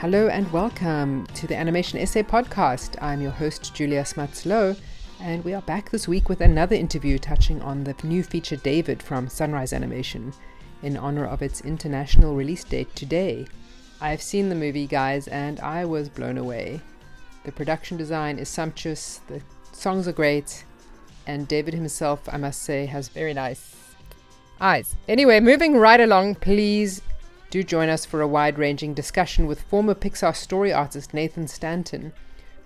Hello and welcome to the Animation Essay Podcast. I'm your host, Julia Smuts Louw, and we are back this week with another interview touching on the new feature David from Sunrise Animation in honor of its international release date today. I've seen the movie, guys, and I was blown away. The production design is sumptuous, the songs are great, and David himself, I must say, has very nice eyes. Anyway, moving right along, please do join us for a wide-ranging discussion with former Pixar story artist Nathan Stanton,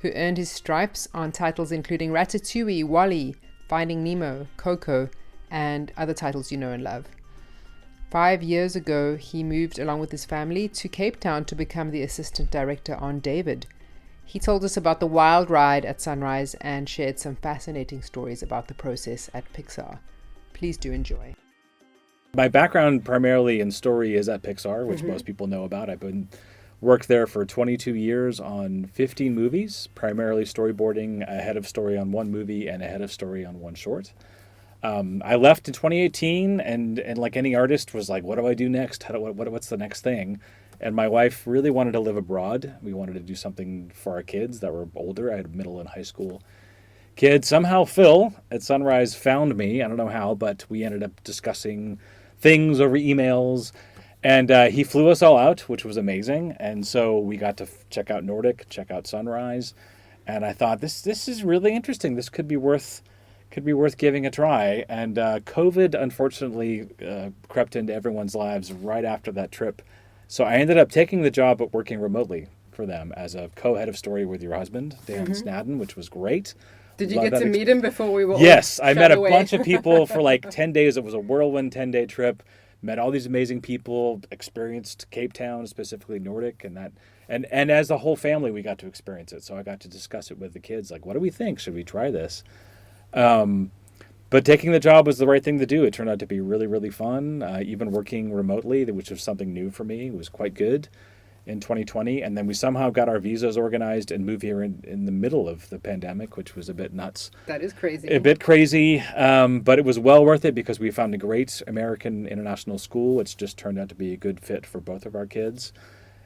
who earned his stripes on titles including Ratatouille, WALL-E, Finding Nemo, Coco, and other titles you know and love. 5 years ago, he moved along with his family to Cape Town to become the assistant director on David. He told us about the wild ride at Sunrise and shared some fascinating stories about the process at Pixar. Please do enjoy. My background primarily in story is at Pixar, which most people know about. I've worked there for 22 years on 15 movies, primarily storyboarding, a head of story on one movie and a head of story on one short. I left in 2018 and like any artist was like, what do I do next? What's the next thing? And my wife really wanted to live abroad. We wanted to do something for our kids that were older. I had middle and high school kids. Somehow Phil at Sunrise found me. I don't know how, but we ended up discussing things over emails, and he flew us all out, which was amazing. And so we got to check out Nordic, check out Sunrise, and I thought this is really interesting. This could be worth giving a try. And COVID unfortunately crept into everyone's lives right after that trip, so I ended up taking the job but working remotely for them as a co-head of story with your husband, Dan Stanton, which was great. Did you get to meet him before we were Yes, all I met a away? bunch of people for like 10 days. It was a whirlwind 10-day trip. Met all these amazing people, experienced Cape Town, specifically Nordic, and as a whole family, we got to experience it. So I got to discuss it with the kids, like, what do we think? Should we try this? But taking the job was the right thing to do. It turned out to be really, really fun. Even working remotely, which was something new for me, was quite good in 2020, and then we somehow got our visas organized and moved here in the middle of the pandemic, which was a bit nuts. That is crazy. A bit crazy, but it was well worth it because we found a great American international school, which just turned out to be a good fit for both of our kids.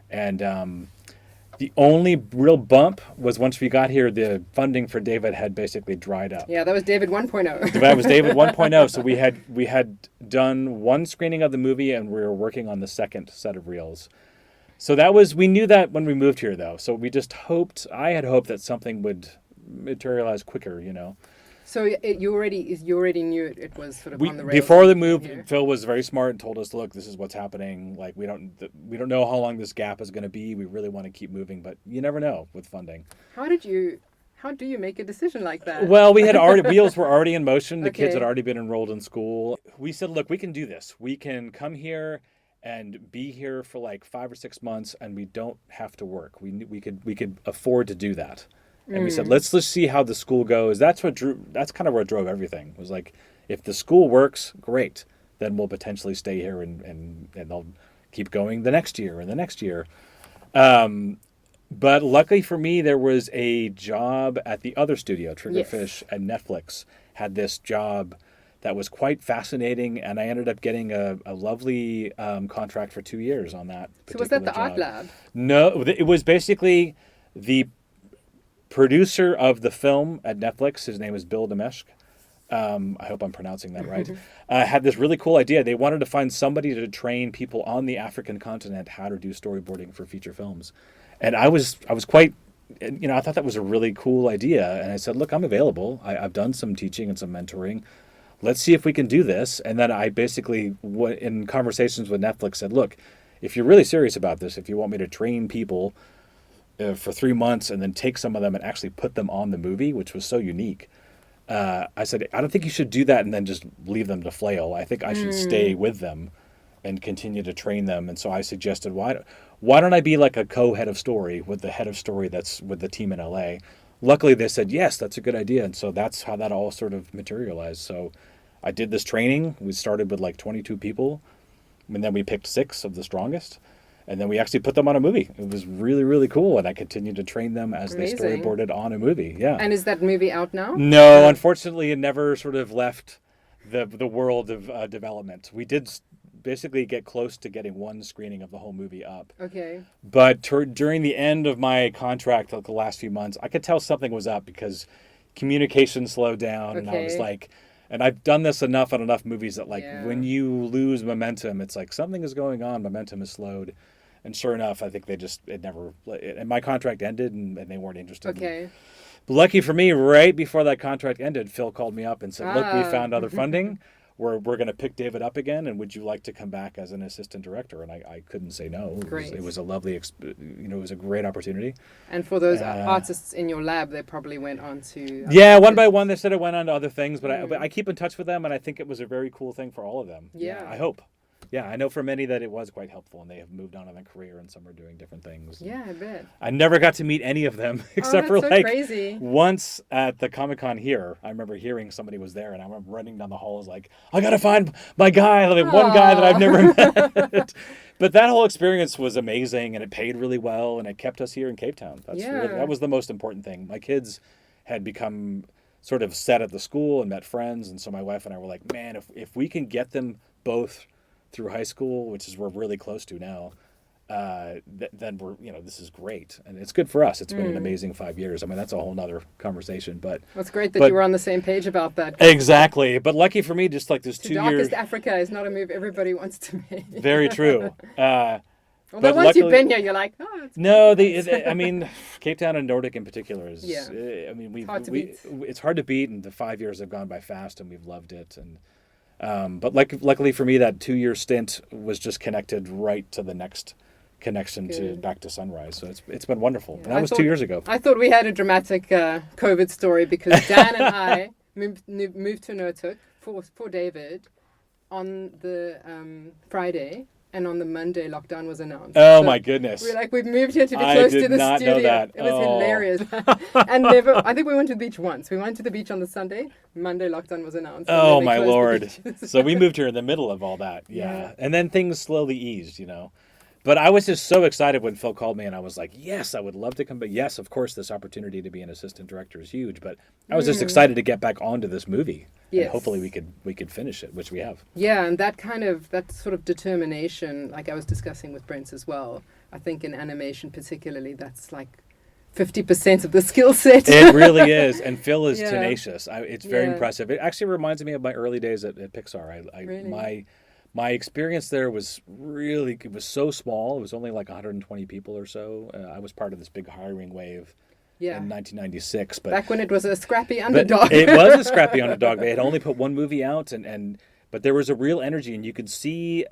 And the only real bump was once we got here, the funding for David had basically dried up. Yeah, that was David 1.0. That was David 1.0. So we had done one screening of the movie, and we were working on the second set of reels. So we knew that when we moved here, though. So we just I had hoped that something would materialize quicker, you know. So you already knew it was sort of on the rails. Before the move, Phil was very smart and told us, look, this is what's happening. Like, we don't know how long this gap is going to be. We really want to keep moving, but you never know with funding. How do you make a decision like that? Well, we had wheels were already in motion. The kids had already been enrolled in school. We said, look, we can do this. We can come here and be here for like 5 or 6 months, and we don't have to work. We could afford to do that. And we said, let's just see how the school goes. That's kind of what drove everything. Was like, if the school works, great. Then we'll potentially stay here and they'll keep going the next year and the next year. But luckily for me, there was a job at the other studio, Triggerfish, and Netflix had this job that was quite fascinating, and I ended up getting a lovely contract for 2 years on that particular So was that the job. art lab? No, it was basically the producer of the film at Netflix. His name is Bill Demeshk. I hope I'm pronouncing that right. Had this really cool idea. They wanted to find somebody to train people on the African continent how to do storyboarding for feature films. And I was quite, I thought that was a really cool idea. And I said, look, I'm available. I've done some teaching and some mentoring. Let's see if we can do this. And then I basically, in conversations with Netflix, said, look, if you're really serious about this, if you want me to train people for 3 months and then take some of them and actually put them on the movie, which was so unique, I said, I don't think you should do that and then just leave them to flail. I think I should stay with them and continue to train them. And so I suggested, why don't I be like a co-head of story with the head of story that's with the team in LA? Luckily, they said, yes, that's a good idea. And so that's how that all sort of materialized. So I did this training. We started with like 22 people, and then we picked 6 of the strongest. And then we actually put them on a movie. It was really, really cool. And I continued to train them as they storyboarded on a movie. Yeah. And is that movie out now? No, unfortunately, it never sort of left the world of development. We did basically get close to getting one screening of the whole movie up. Okay. But during the end of my contract, like the last few months, I could tell something was up because communication slowed down, and I was like, and I've done this enough on enough movies that like when you lose momentum, it's like something is going on, momentum is slowed. And sure enough, I think and my contract ended and they weren't interested. Okay. But lucky for me, right before that contract ended, Phil called me up and said, look, we found other funding. We're going to pick David up again, and would you like to come back as an assistant director? And I couldn't say no. It was a lovely, it was a great opportunity. And for those artists in your lab, they probably went on to... one by one, they said it went on to other things, but I keep in touch with them, and I think it was a very cool thing for all of them. Yeah. I hope. Yeah, I know for many that it was quite helpful, and they have moved on in their career, and some are doing different things. Yeah, I bet. I never got to meet any of them except for crazy. Once at the Comic-Con here. I remember hearing somebody was there, and I remember running down the halls like, I gotta find my guy, like one guy that I've never met. But that whole experience was amazing, and it paid really well, and it kept us here in Cape Town. That was the most important thing. My kids had become sort of set at the school and met friends, and so my wife and I were like, man, if we can get them both through high school, which is we're really close to now, then we're, this is great. And it's good for us. It's been an amazing 5 years. I mean, that's a whole nother conversation, but... Well, it's great that you were on the same page about that. Exactly. But lucky for me, just like this 2 years... Darkest Africa is not a move everybody wants to make. Very true. But once you've been here, you're like, it's no, I mean, Cape Town and Nordic in particular is... Yeah. I mean, it's hard to beat, and the 5 years have gone by fast, and we've loved it, and... but luckily for me, that 2-year stint was just connected right to the next connection to back to Sunrise. So it's been wonderful. Yeah. And that was 2 years ago. I thought we had a dramatic COVID story because Dan and I moved to Notuk for David on the Friday. And on the Monday, lockdown was announced. Oh, so my goodness. We've moved here to be close to the studio. I did not know that. It was hilarious. And I think we went to the beach once. We went to the beach on the Sunday. Monday, lockdown was announced. Oh, my Lord. So we moved here in the middle of all that. Yeah. And then things slowly eased, But I was just so excited when Phil called me, and I was like, yes, I would love to come back. Yes, of course, this opportunity to be an assistant director is huge. But I was just excited to get back onto this movie. Yes. And hopefully we could finish it, which we have. Yeah, and that sort of determination, like I was discussing with Brent as well, I think in animation particularly, that's like 50% of the skill set. It really is. And Phil is tenacious. It's very impressive. It actually reminds me of my early days at Pixar. Really? My experience there was it was so small. It was only like 120 people or so. I was part of this big hiring wave in 1996. But back when it was a scrappy underdog. It was a scrappy underdog. They had only put one movie out, but there was a real energy, and you could see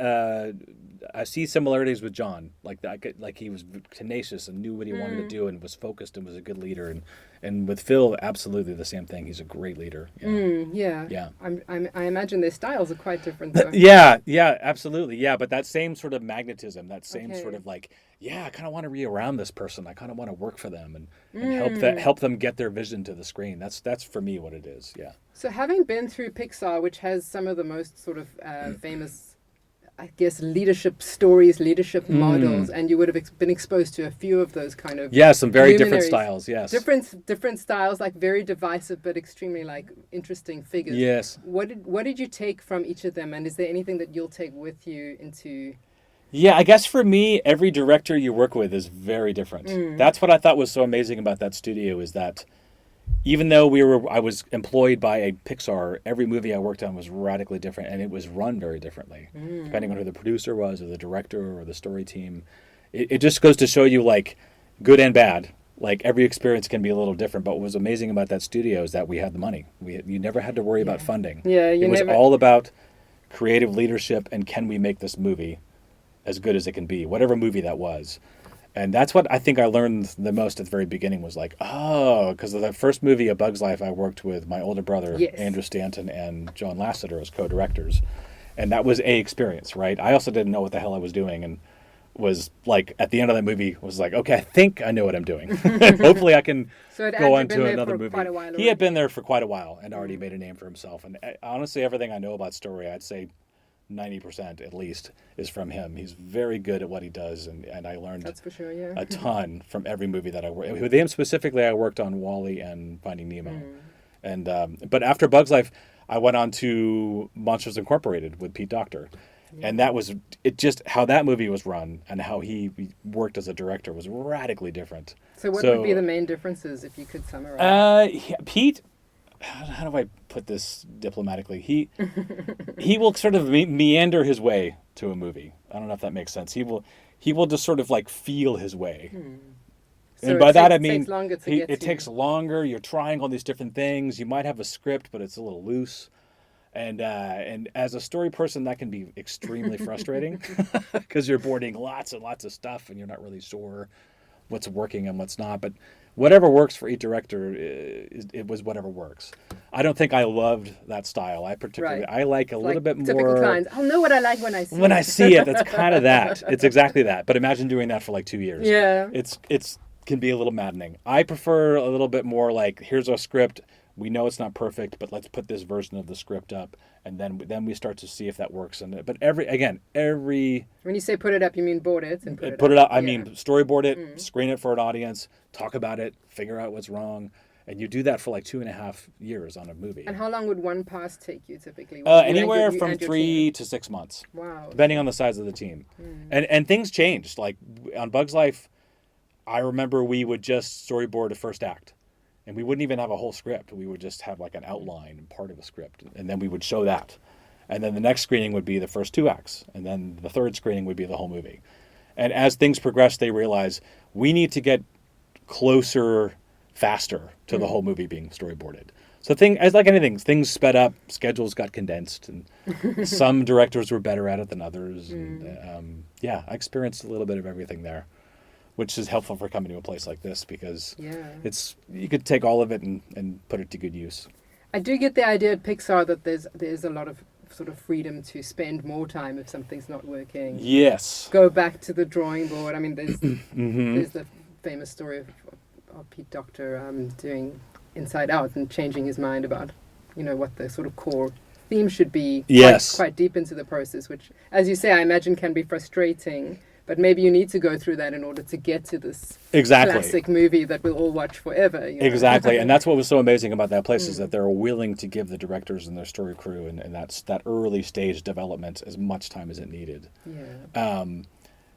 I see similarities with John. Like he was tenacious and knew what he wanted to do and was focused and was a good leader. And with Phil, absolutely the same thing. He's a great leader. Yeah. I imagine their styles are quite different, though. Yeah, absolutely. Yeah, but that same sort of magnetism, that same sort of like, I kind of want to be around this person. I kind of want to work for them and help them get their vision to the screen. That's for me what it is. Yeah. So having been through Pixar, which has some of the most sort of famous, I guess, leadership stories, leadership models, and you would have been exposed to a few of those kind of some very different styles. Yes, different styles, like very divisive but extremely like interesting figures. Yes. What did you take from each of them, and is there anything that you'll take with you into? Yeah, I guess for me, every director you work with is very different. That's what I thought was so amazing about that studio is that. Even though I was employed by a Pixar, every movie I worked on was radically different, and it was run very differently, depending on who the producer was, or the director, or the story team. It just goes to show you, like, good and bad. Like, every experience can be a little different, but what was amazing about that studio is that we had the money. You never had to worry about funding. Yeah, it was all about creative leadership and can we make this movie as good as it can be, whatever movie that was. And that's what I think I learned the most at the very beginning was like, because of the first movie, A Bug's Life, I worked with my older brother, Andrew Stanton, and John Lasseter as co-directors. And that was a experience, right? I also didn't know what the hell I was doing and was like, at the end of that movie, was like, okay, I think I know what I'm doing. And hopefully I can go on to another movie. He had been there for quite a while and already made a name for himself. And honestly, everything I know about story, I'd say 90% at least is from him. He's very good at what he does, and I learned that's for sure, a ton from every movie that I worked with him. Specifically, I worked on WALL-E and Finding Nemo, and but after Bug's Life, I went on to Monsters Incorporated with Pete Docter, And that was it. Just how that movie was run and how he worked as a director was radically different. So what would be the main differences if you could summarize? Pete, how do I put this diplomatically? He will sort of meander his way to a movie. I don't know if that makes sense. He will just sort of like feel his way. So and by that I mean it takes longer. You're trying all these different things. You might have a script, but it's a little loose. And as a story person, that can be extremely frustrating because you're boarding lots and lots of stuff, and you're not really sure what's working and what's not. But whatever works for each director, it was whatever works. I don't think I loved that style. I like a little bit typical more. Clients. I'll know what I like when I see it. When I see it, it's kind of that. It's exactly that. But imagine doing that for like 2 years. Yeah. It's can be a little maddening. I prefer a little bit more like, here's our script. We know it's not perfect, but let's put this version of the script up, and then we start to see if that works. But every when you say put it up, you mean board it and put it up. I mean storyboard it, screen it for an audience, talk about it, figure out what's wrong, and you do that for like 2.5 years on a movie. And how long would one pass take you typically? Anywhere from 3 to 6 months. Wow. Depending on the size of the team, and things changed. Like on Bug's Life, I remember we would just storyboard a first act. And we wouldn't even have a whole script. We would just have like an outline and part of a script. And then we would show that. And then the next screening would be the first 2 acts. And then the third screening would be the whole movie. And as things progress, they realize we need to get closer, faster to the whole movie being storyboarded. So as like anything, things sped up, schedules got condensed, and some directors were better at it than others. And I experienced a little bit of everything there, which is helpful for coming to a place like this because you could take all of it and put it to good use. I do get the idea at Pixar that there's a lot of sort of freedom to spend more time if something's not working. Yes. Go back to the drawing board. I mean, there's there's the famous story of Pete Docter doing Inside Out and changing his mind about what the sort of core theme should be. Quite deep into the process, which, as you say, I imagine can be frustrating. But maybe you need to go through that in order to get to this classic movie that we'll all watch forever. Exactly. And that's what was so amazing about that place is that they're willing to give the directors and their story crew and that early stage development as much time as it needed. Yeah.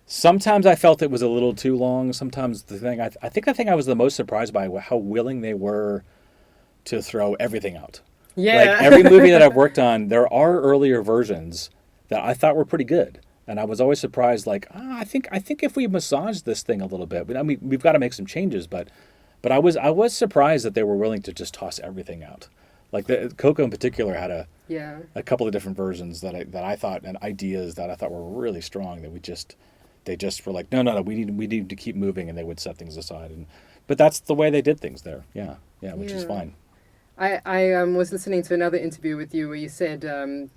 Sometimes I felt it was a little too long. Sometimes I think I was the most surprised by how willing they were to throw everything out. Yeah. Like every movie that I've worked on, there are earlier versions that I thought were pretty good. And I was always surprised, like, I think if we massage this thing a little bit, I mean, we've got to make some changes. But I was surprised that they were willing to just toss everything out. Like Coco in particular had a couple of different versions that I thought and ideas that I thought were really strong. That they just were like, no, we need to keep moving, and they would set things aside. But that's the way they did things there. Yeah, which is fine. I was listening to another interview with you where you said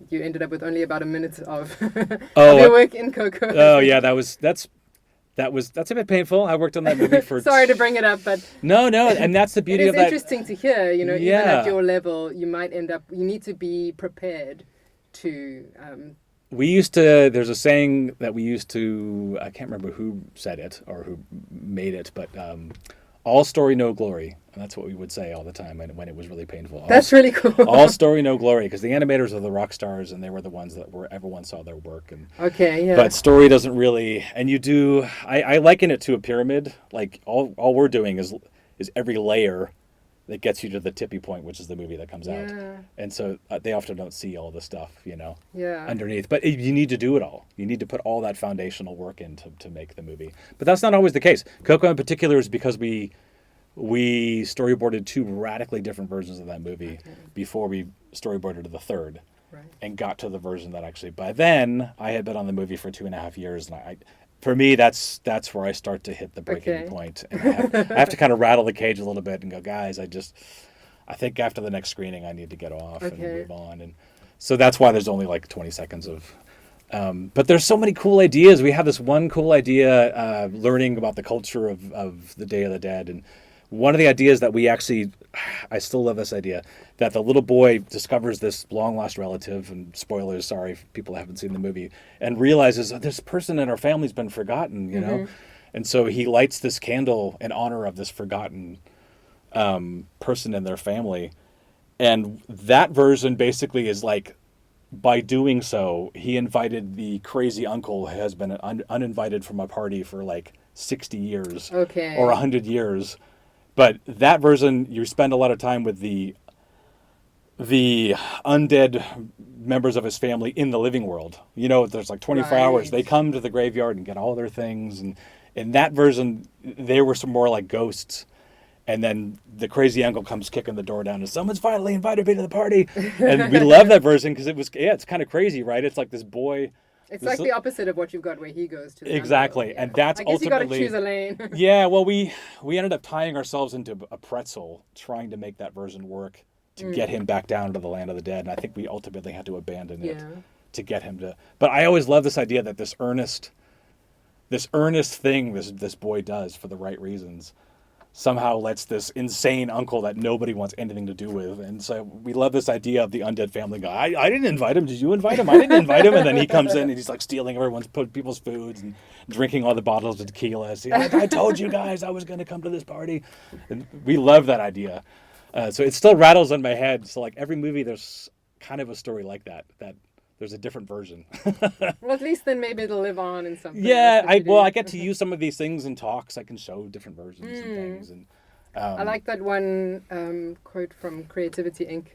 you ended up with only about a minute of your work in Coco. Oh yeah, that's a bit painful. I worked on that movie for. Sorry to bring it up, but no, and that's the beauty of that. It's interesting to hear. Even at your level, you might end up. You need to be prepared to. There's a saying that we used to. I can't remember who said it or who made it, but. All story, no glory. And that's what we would say all the time when it was really painful. That's really cool. All story, no glory, because the animators are the rock stars, and they were the ones that everyone saw their work. But story doesn't really, and you do. I liken it to a pyramid. Like all we're doing is every layer that gets you to the tippy point, which is the movie that comes out. And so they often don't see all the stuff, underneath. But you need to do it all. You need to put all that foundational work in to make the movie. But that's not always the case. Coco in particular is because we storyboarded 2 radically different versions of that movie before we storyboarded the third. Right. And got to the version that actually, by then, I had been on the movie for 2.5 years, and for me, that's where I start to hit the breaking point. And I have to kind of rattle the cage a little bit and go, guys, I think after the next screening, I need to get off and move on. And so that's why there's only like 20 seconds of. But there's so many cool ideas. We have this one cool idea, learning about the culture of the Day of the Dead, and one of the ideas that I still love this idea, that the little boy discovers this long-lost relative, and spoilers, sorry if people haven't seen the movie, and realizes this person in our family's been forgotten, know? And so he lights this candle in honor of this forgotten person in their family. And that version basically is like by doing so, he invited the crazy uncle who has been uninvited from a party for like 60 years or 100 years. But that version, you spend a lot of time with the undead members of his family in the living world. You know, there's like 24 hours. They come to the graveyard and get all their things. And in that version, they were some more like ghosts. And then the crazy uncle comes kicking the door down and someone's finally invited me to the party. And we love that version because it's kind of crazy, right? It's like this boy. It's like the opposite of what you've got where he goes to. Exactly. Yeah. And that's I guess ultimately. You got to choose a lane. Yeah. Well, we ended up tying ourselves into a pretzel trying to make that version work to get him back down to the land of the dead. And I think we ultimately had to abandon it to get him to. But I always love this idea that this earnest thing this boy does for the right reasons somehow lets this insane uncle that nobody wants anything to do with. And so we love this idea of the undead family guy. I didn't invite him. Did you invite him? I didn't invite him. And then he comes in and he's like stealing people's foods and drinking all the bottles of tequila. See, I told you guys I was going to come to this party. And we love that idea. So it still rattles in my head. So like every movie, there's kind of a story like that there's a different version. Well, at least then maybe it'll live on in something. Yeah, I get to use some of these things in talks. I can show different versions and things. And I like that one quote from Creativity Inc.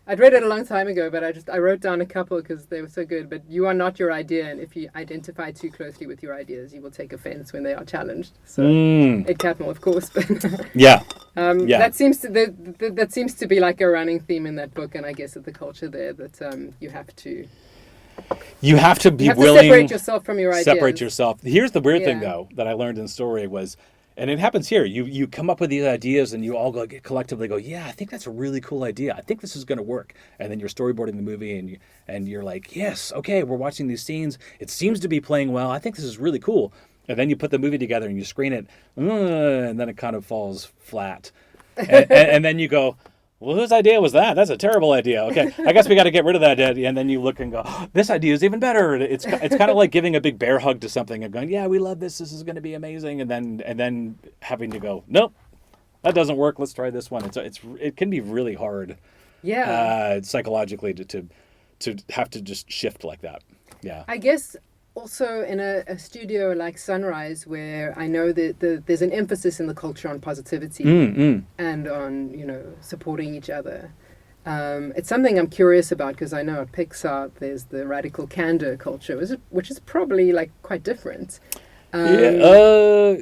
I'd read it a long time ago, but I wrote down a couple because they were so good. But you are not your idea, and if you identify too closely with your ideas, you will take offense when they are challenged. So Ed Catmull, of course. But yeah. That seems to be like a running theme in that book, and I guess of the culture there that you have to. You have to be willing to separate yourself from your ideas. Separate yourself. Here's the weird thing, though, that I learned in story was, and it happens here. You come up with these ideas, and you all collectively go, "Yeah, I think that's a really cool idea. I think this is going to work." And then you're storyboarding the movie, and you're like, "Yes, okay, we're watching these scenes. It seems to be playing well. I think this is really cool." And then you put the movie together and you screen it, and then it kind of falls flat. And then you go, well, whose idea was that? That's a terrible idea. Okay, I guess we got to get rid of that idea. And then you look and go, oh, this idea is even better. It's kind of like giving a big bear hug to something and going, yeah, we love this. This is going to be amazing. And then having to go, nope, that doesn't work. Let's try this one. It can be really hard, psychologically to have to just shift like that. Yeah, I guess. Also, in a studio like Sunrise, where I know that there's an emphasis in the culture on positivity and on, supporting each other. It's something I'm curious about because I know at Pixar there's the radical candor culture, which is probably like quite different. I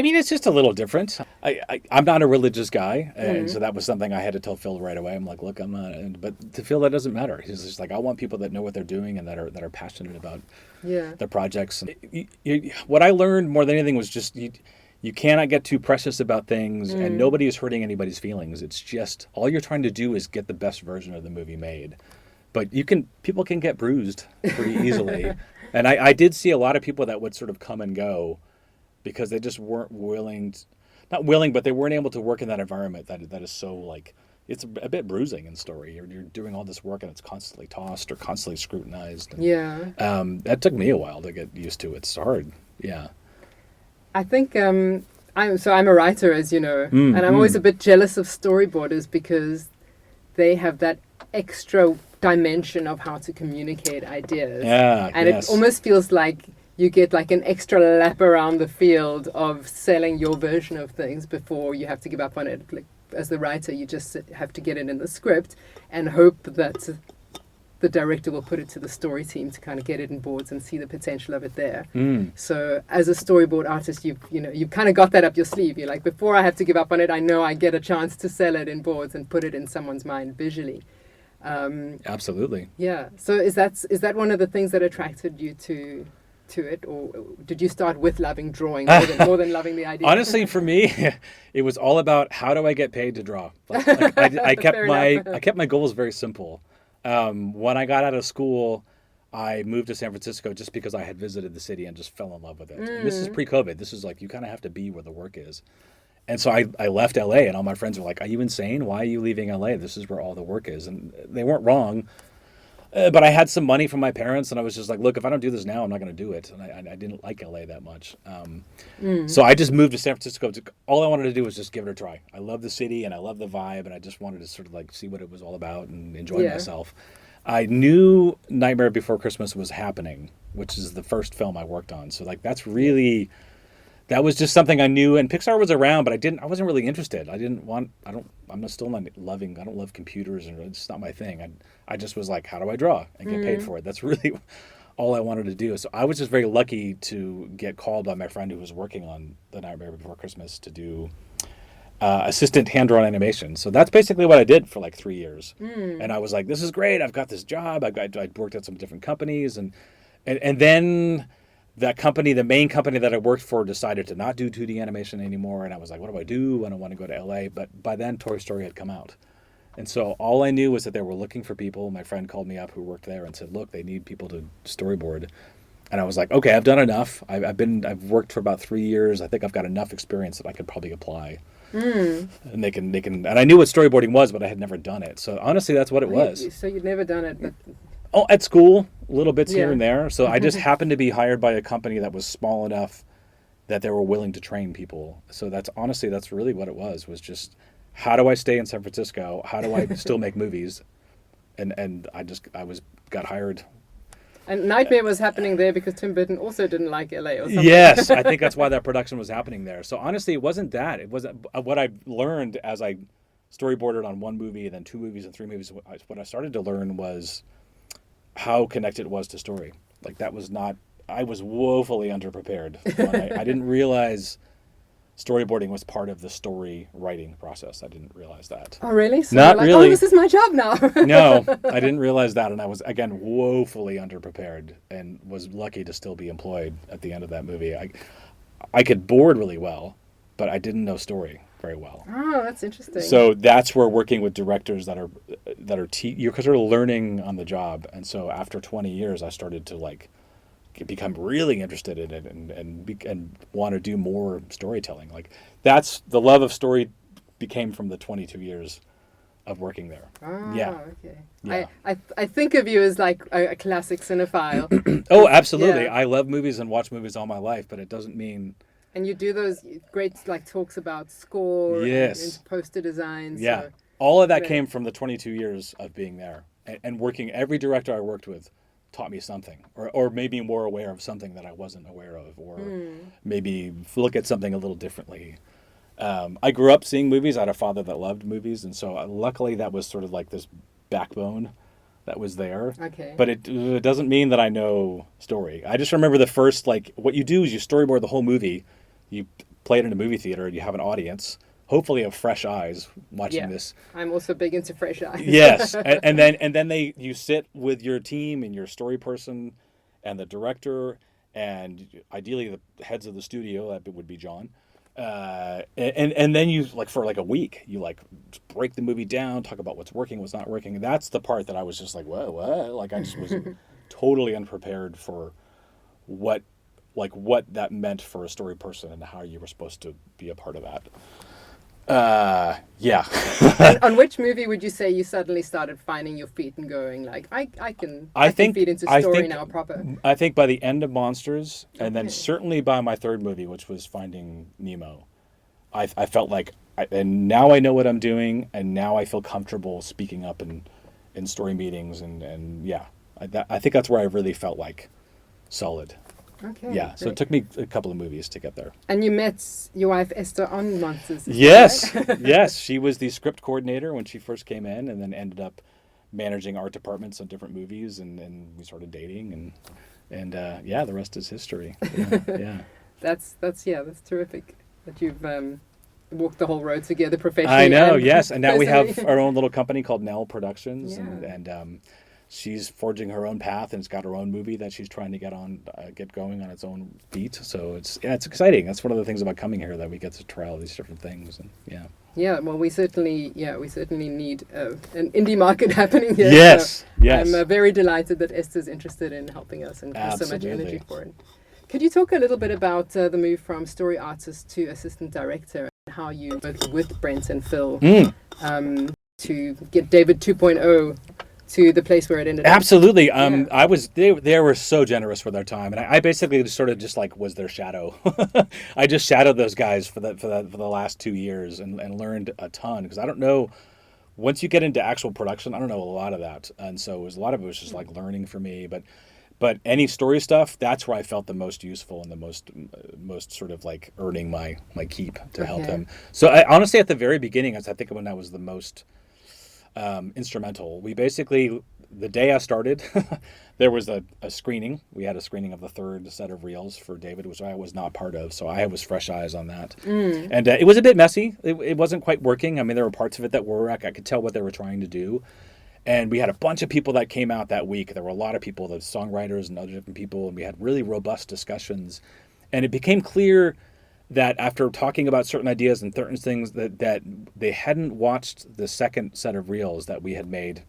mean, it's just a little different. I'm not a religious guy, and so that was something I had to tell Phil right away. I'm like, look, I'm not, but to Phil, that doesn't matter. He's just like, I want people that know what they're doing and that are passionate about their projects. What I learned more than anything was just you cannot get too precious about things, and nobody is hurting anybody's feelings. It's just all you're trying to do is get the best version of the movie made. But people can get bruised pretty easily. And I did see a lot of people that would sort of come and go because they just weren't not willing, but they weren't able to work in that environment that is so like, it's a bit bruising in story. You're doing all this work and it's constantly tossed or constantly scrutinized. And, that took me a while to get used to. It's hard. Yeah. I think I'm a writer, as you know, and I'm always a bit jealous of storyboarders because they have that extra dimension of how to communicate ideas. It almost feels like you get like an extra lap around the field of selling your version of things before you have to give up on it. Like, as the writer, you just have to get it in the script and hope that the director will put it to the story team to kind of get it in boards and see the potential of it there. So as a storyboard artist, you've kind of got that up your sleeve. You're like, before I have to give up on it, I know I get a chance to sell it in boards and put it in someone's mind visually. Absolutely. Yeah. So is that one of the things that attracted you to it, or did you start with loving drawing more than loving the idea? Honestly, for me, it was all about how do I get paid to draw. I kept my goals very simple. When I got out of school, I moved to San Francisco just because I had visited the city and just fell in love with it. And this is pre-COVID. This is like you kind of have to be where the work is. And so I left LA, and all my friends were like, are you insane? Why are you leaving LA? This is where all the work is. And they weren't wrong. But I had some money from my parents, and I was just like, look, if I don't do this now, I'm not going to do it. And I didn't like LA that much. So I just moved to San Francisco. All I wanted to do was just give it a try. I love the city, and I love the vibe, and I just wanted to sort of like see what it was all about and enjoy myself. I knew Nightmare Before Christmas was happening, which is the first film I worked on. So like that was just something I knew, and Pixar was around, but I wasn't really interested. I don't love computers, and it's not my thing. I just was like, how do I draw and get paid for it? That's really all I wanted to do. So I was just very lucky to get called by my friend who was working on The Nightmare Before Christmas to do assistant hand-drawn animation. So that's basically what I did for like 3 years. And I was like, this is great. I've got this job. I'd worked at some different companies, and then that company, the main company that I worked for, decided to not do 2D animation anymore. And I was like, what do I do? I don't want to go to LA. But by then, Toy Story had come out. And so all I knew was that they were looking for people. My friend called me up who worked there and said, look, they need people to storyboard. And I was like, okay, I've done enough. I've worked for about 3 years. I think I've got enough experience that I could probably apply. And they can, and I knew what storyboarding was, but I had never done it. So honestly, that's what it was. So you'd never done it, but... Oh, at school, little bits here and there. So I just happened to be hired by a company that was small enough that they were willing to train people. So that's really what it was just, how do I stay in San Francisco? How do I still make movies? And I got hired. And Nightmare was happening there because Tim Burton also didn't like LA or something. Yes, I think that's why that production was happening there. So honestly, it wasn't that. It wasn't what I learned as I storyboarded on one movie and then 2 movies and 3 movies. What I started to learn was how connected it was to story. Like that was not, I was woefully underprepared. I didn't realize storyboarding was part of the story writing process. I didn't realize that. Oh, really? So not like, really. Oh, this is my job now. No, I didn't realize that. And I was, again, woefully underprepared and was lucky to still be employed at the end of that movie. I could board really well, but I didn't know story very well. Oh, that's interesting. So that's where working with directors that are you're sort of learning on the job. And so after 20 years, I started to become really interested in it and want to do more storytelling. Like that's the love of story became from the 22 years of working there. Oh, yeah. Okay. Yeah. I think of you as like a classic cinephile. Oh, absolutely. Yeah. I love movies and watch movies all my life, but it doesn't mean. And you do those great talks about score and poster designs. Yeah. So all of that came from the 22 years of being there and working. Every director I worked with taught me something or made me more aware of something that I wasn't aware of, or maybe look at something a little differently. I grew up seeing movies. I had a father that loved movies. And so luckily that was sort of like this backbone that was there. Okay. But it doesn't mean that I know story. I just remember the first, what you do is you storyboard the whole movie. You play it in a movie theater. You have an audience, hopefully of fresh eyes watching this. I'm also big into fresh eyes. Yes, and then you sit with your team and your story person, and the director, and ideally the heads of the studio. That would be John. And then you for a week you break the movie down, talk about what's working, what's not working. And that's the part that I was just like, what? I just was totally unprepared for what that meant for a story person and how you were supposed to be a part of that. Yeah. And on which movie would you say you suddenly started finding your feet and going I can feed into story now proper? I think by the end of Monsters, and then certainly by my third movie, which was Finding Nemo, I felt and now I know what I'm doing, and now I feel comfortable speaking up in story meetings, and yeah, I think that's where I really felt solid. Okay. Yeah, so it took me a couple of movies to get there. And you met your wife Esther on Monsters. Yes, right? yes. She was the script coordinator when she first came in, and then ended up managing art departments on different movies, and we started dating, and the rest is history. Yeah. That's terrific that you've walked the whole road together professionally. I know, yes, and now we have our own little company called Nell Productions, and she's forging her own path, and it's got her own movie that she's trying to get going on its own feet. So it's exciting. That's one of the things about coming here, that we get to try all these different things. And yeah. Well, we certainly need an indie market happening here. Yes, so yes. I'm very delighted that Esther's interested in helping us and has so much energy for it. Could you talk a little bit about the move from story artist to assistant director, and how you worked with Brent and Phil to get David 2.0 to the place where it ended up? Absolutely. They were so generous with their time, and I basically just was their shadow. I just shadowed those guys for the last 2 years and learned a ton, because I don't know once you get into actual production, I don't know a lot of that, and so a lot of it was just like learning for me. But any story stuff, that's where I felt the most useful and the most sort of like earning my keep to help them. So honestly, at the very beginning, I think when I was the most instrumental, we basically, the day I started, there was a screening. We had a screening of the third set of reels for David, which I was not part of. So I was fresh eyes on that. And it was a bit messy. It wasn't quite working. I mean, there were parts of it that were, I could tell what they were trying to do. And we had a bunch of people that came out that week. There were a lot of people, the songwriters and other different people, and we had really robust discussions. And it became clear that after talking about certain ideas and certain things that they hadn't watched the second set of reels that we had made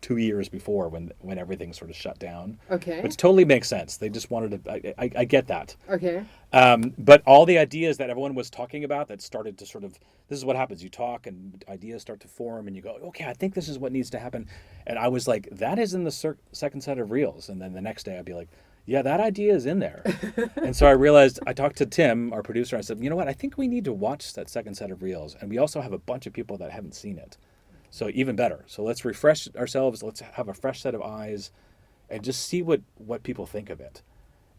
2 years before when everything sort of shut down. Okay. Which totally makes sense. They just wanted to, I get that. Okay. But all the ideas that everyone was talking about that started to sort of, this is what happens. You talk and ideas start to form and you go, okay, I think this is what needs to happen. And I was like, that is in the second set of reels. And then the next day I'd be like, yeah, that idea is in there. And so I realized, I talked to Tim, our producer, I said, you know what, I think we need to watch that second set of reels. And we also have a bunch of people that haven't seen it. So even better. So let's refresh ourselves. Let's have a fresh set of eyes and just see what people think of it.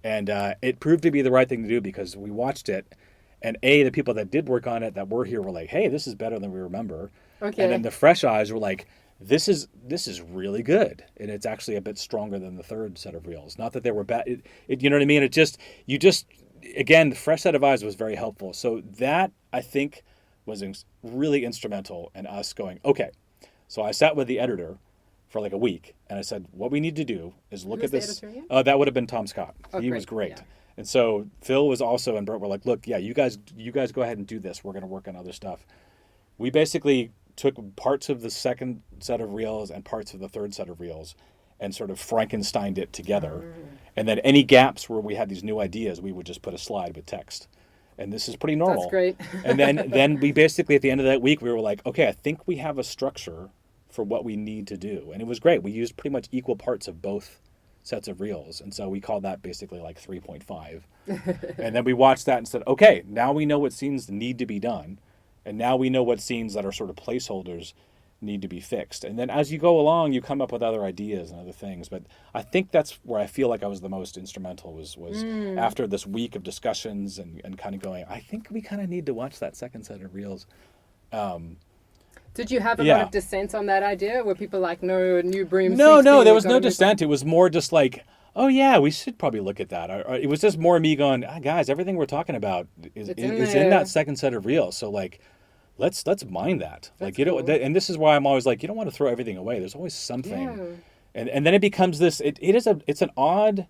And it proved to be the right thing to do because we watched it. And the people that did work on it that were here were like, hey, this is better than we remember. Okay. And then the fresh eyes were like, this is really good. And it's actually a bit stronger than the third set of reels. Not that they were bad. You know what I mean? Again, the fresh set of eyes was very helpful. So that, I think, was really instrumental in us going, okay. So I sat with the editor for like a week, and I said, what we need to do is look at this. That would have been Tom Scott. He was great. Yeah. And so Phil was also, and Bert were like, look, yeah, you guys go ahead and do this. We're going to work on other stuff. We basically took parts of the second set of reels and parts of the third set of reels and sort of Frankensteined it together. And then any gaps where we had these new ideas, we would just put a slide with text. And this is pretty normal. That's great. And then we basically, at the end of that week, we were like, okay, I think we have a structure for what we need to do. And it was great. We used pretty much equal parts of both sets of reels. And so we called that basically like 3.5. And then we watched that and said, okay, now we know what scenes need to be done. And now we know what scenes that are sort of placeholders need to be fixed. And then as you go along, you come up with other ideas and other things. But I think that's where I feel like I was the most instrumental was after this week of discussions and kind of going, I think we kind of need to watch that second set of reels. Did you have a lot of dissent on that idea? Were people like, no, new broom? No, there was no dissent. It was more just like, oh yeah, we should probably look at that. Or it was just more me going, guys, everything we're talking about is in that second set of reels. So like, let's mine that. That's like, you know, cool. And this is why I'm always like, you don't want to throw everything away. There's always something. Yeah. And then it becomes this, it's an odd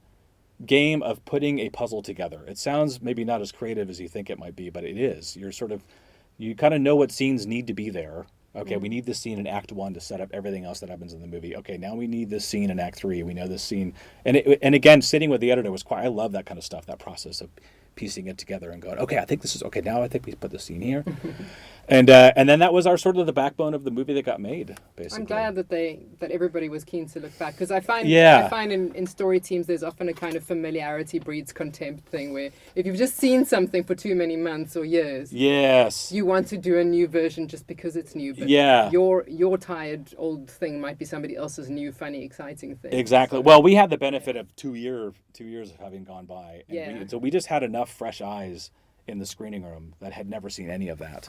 game of putting a puzzle together. It sounds maybe not as creative as you think it might be, but it is. You kind of know what scenes need to be there. Okay, we need this scene in Act 1 to set up everything else that happens in the movie. Okay, now we need this scene in Act 3. We know this scene. And again, sitting with the editor was I love that kind of stuff, that process of piecing it together and going, okay, I think this is, okay, now I think we put the scene here. And then that was our sort of the backbone of the movie that got made, basically. I'm glad that everybody was keen to look back, because I find in story teams there's often a kind of familiarity breeds contempt thing where if you've just seen something for too many months or years, you want to do a new version just because it's new. But your tired old thing might be somebody else's new, funny, exciting thing. Exactly. So, well, we had the benefit of 2 years of having gone by, and so we just had enough fresh eyes in the screening room that had never seen any of that.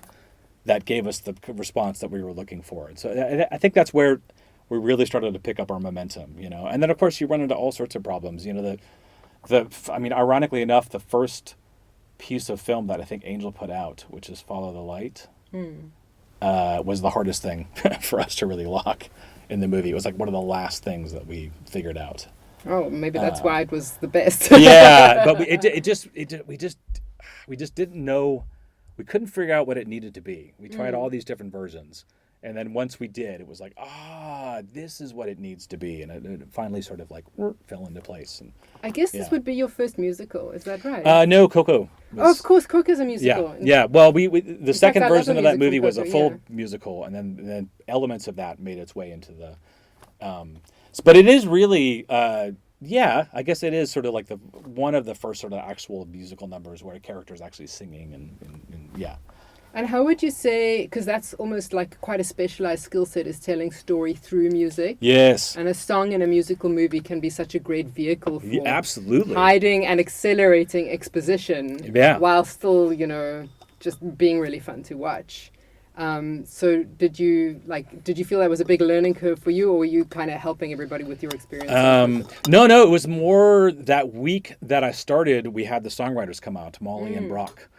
That gave us the response that we were looking for. And so I think that's where we really started to pick up our momentum, you know. And then, of course, you run into all sorts of problems. You know, ironically enough, the first piece of film that I think Angel put out, which is Follow the Light, was the hardest thing for us to really lock in the movie. It was like one of the last things that we figured out. Oh, maybe that's why it was the best. But we just didn't know. We couldn't figure out what it needed to be. We tried all these different versions. And then once we did, it was like, this is what it needs to be. And it finally sort of like fell into place. And I guess this would be your first musical. Is that right? No, Coco. Of course, Coco's a musical. Yeah. Well, the second version of that movie was a full musical. And then elements of that made its way into the... but it is really... I guess it is sort of like one of the first sort of actual musical numbers where a character is actually singing and. And how would you say, because that's almost like quite a specialized skill set, is telling story through music. Yes. And a song in a musical movie can be such a great vehicle for absolutely hiding and accelerating exposition while still, just being really fun to watch. So did you feel that was a big learning curve for you, or were you kind of helping everybody with your experience? No, it was more that week that I started, we had the songwriters come out, Molly and Brock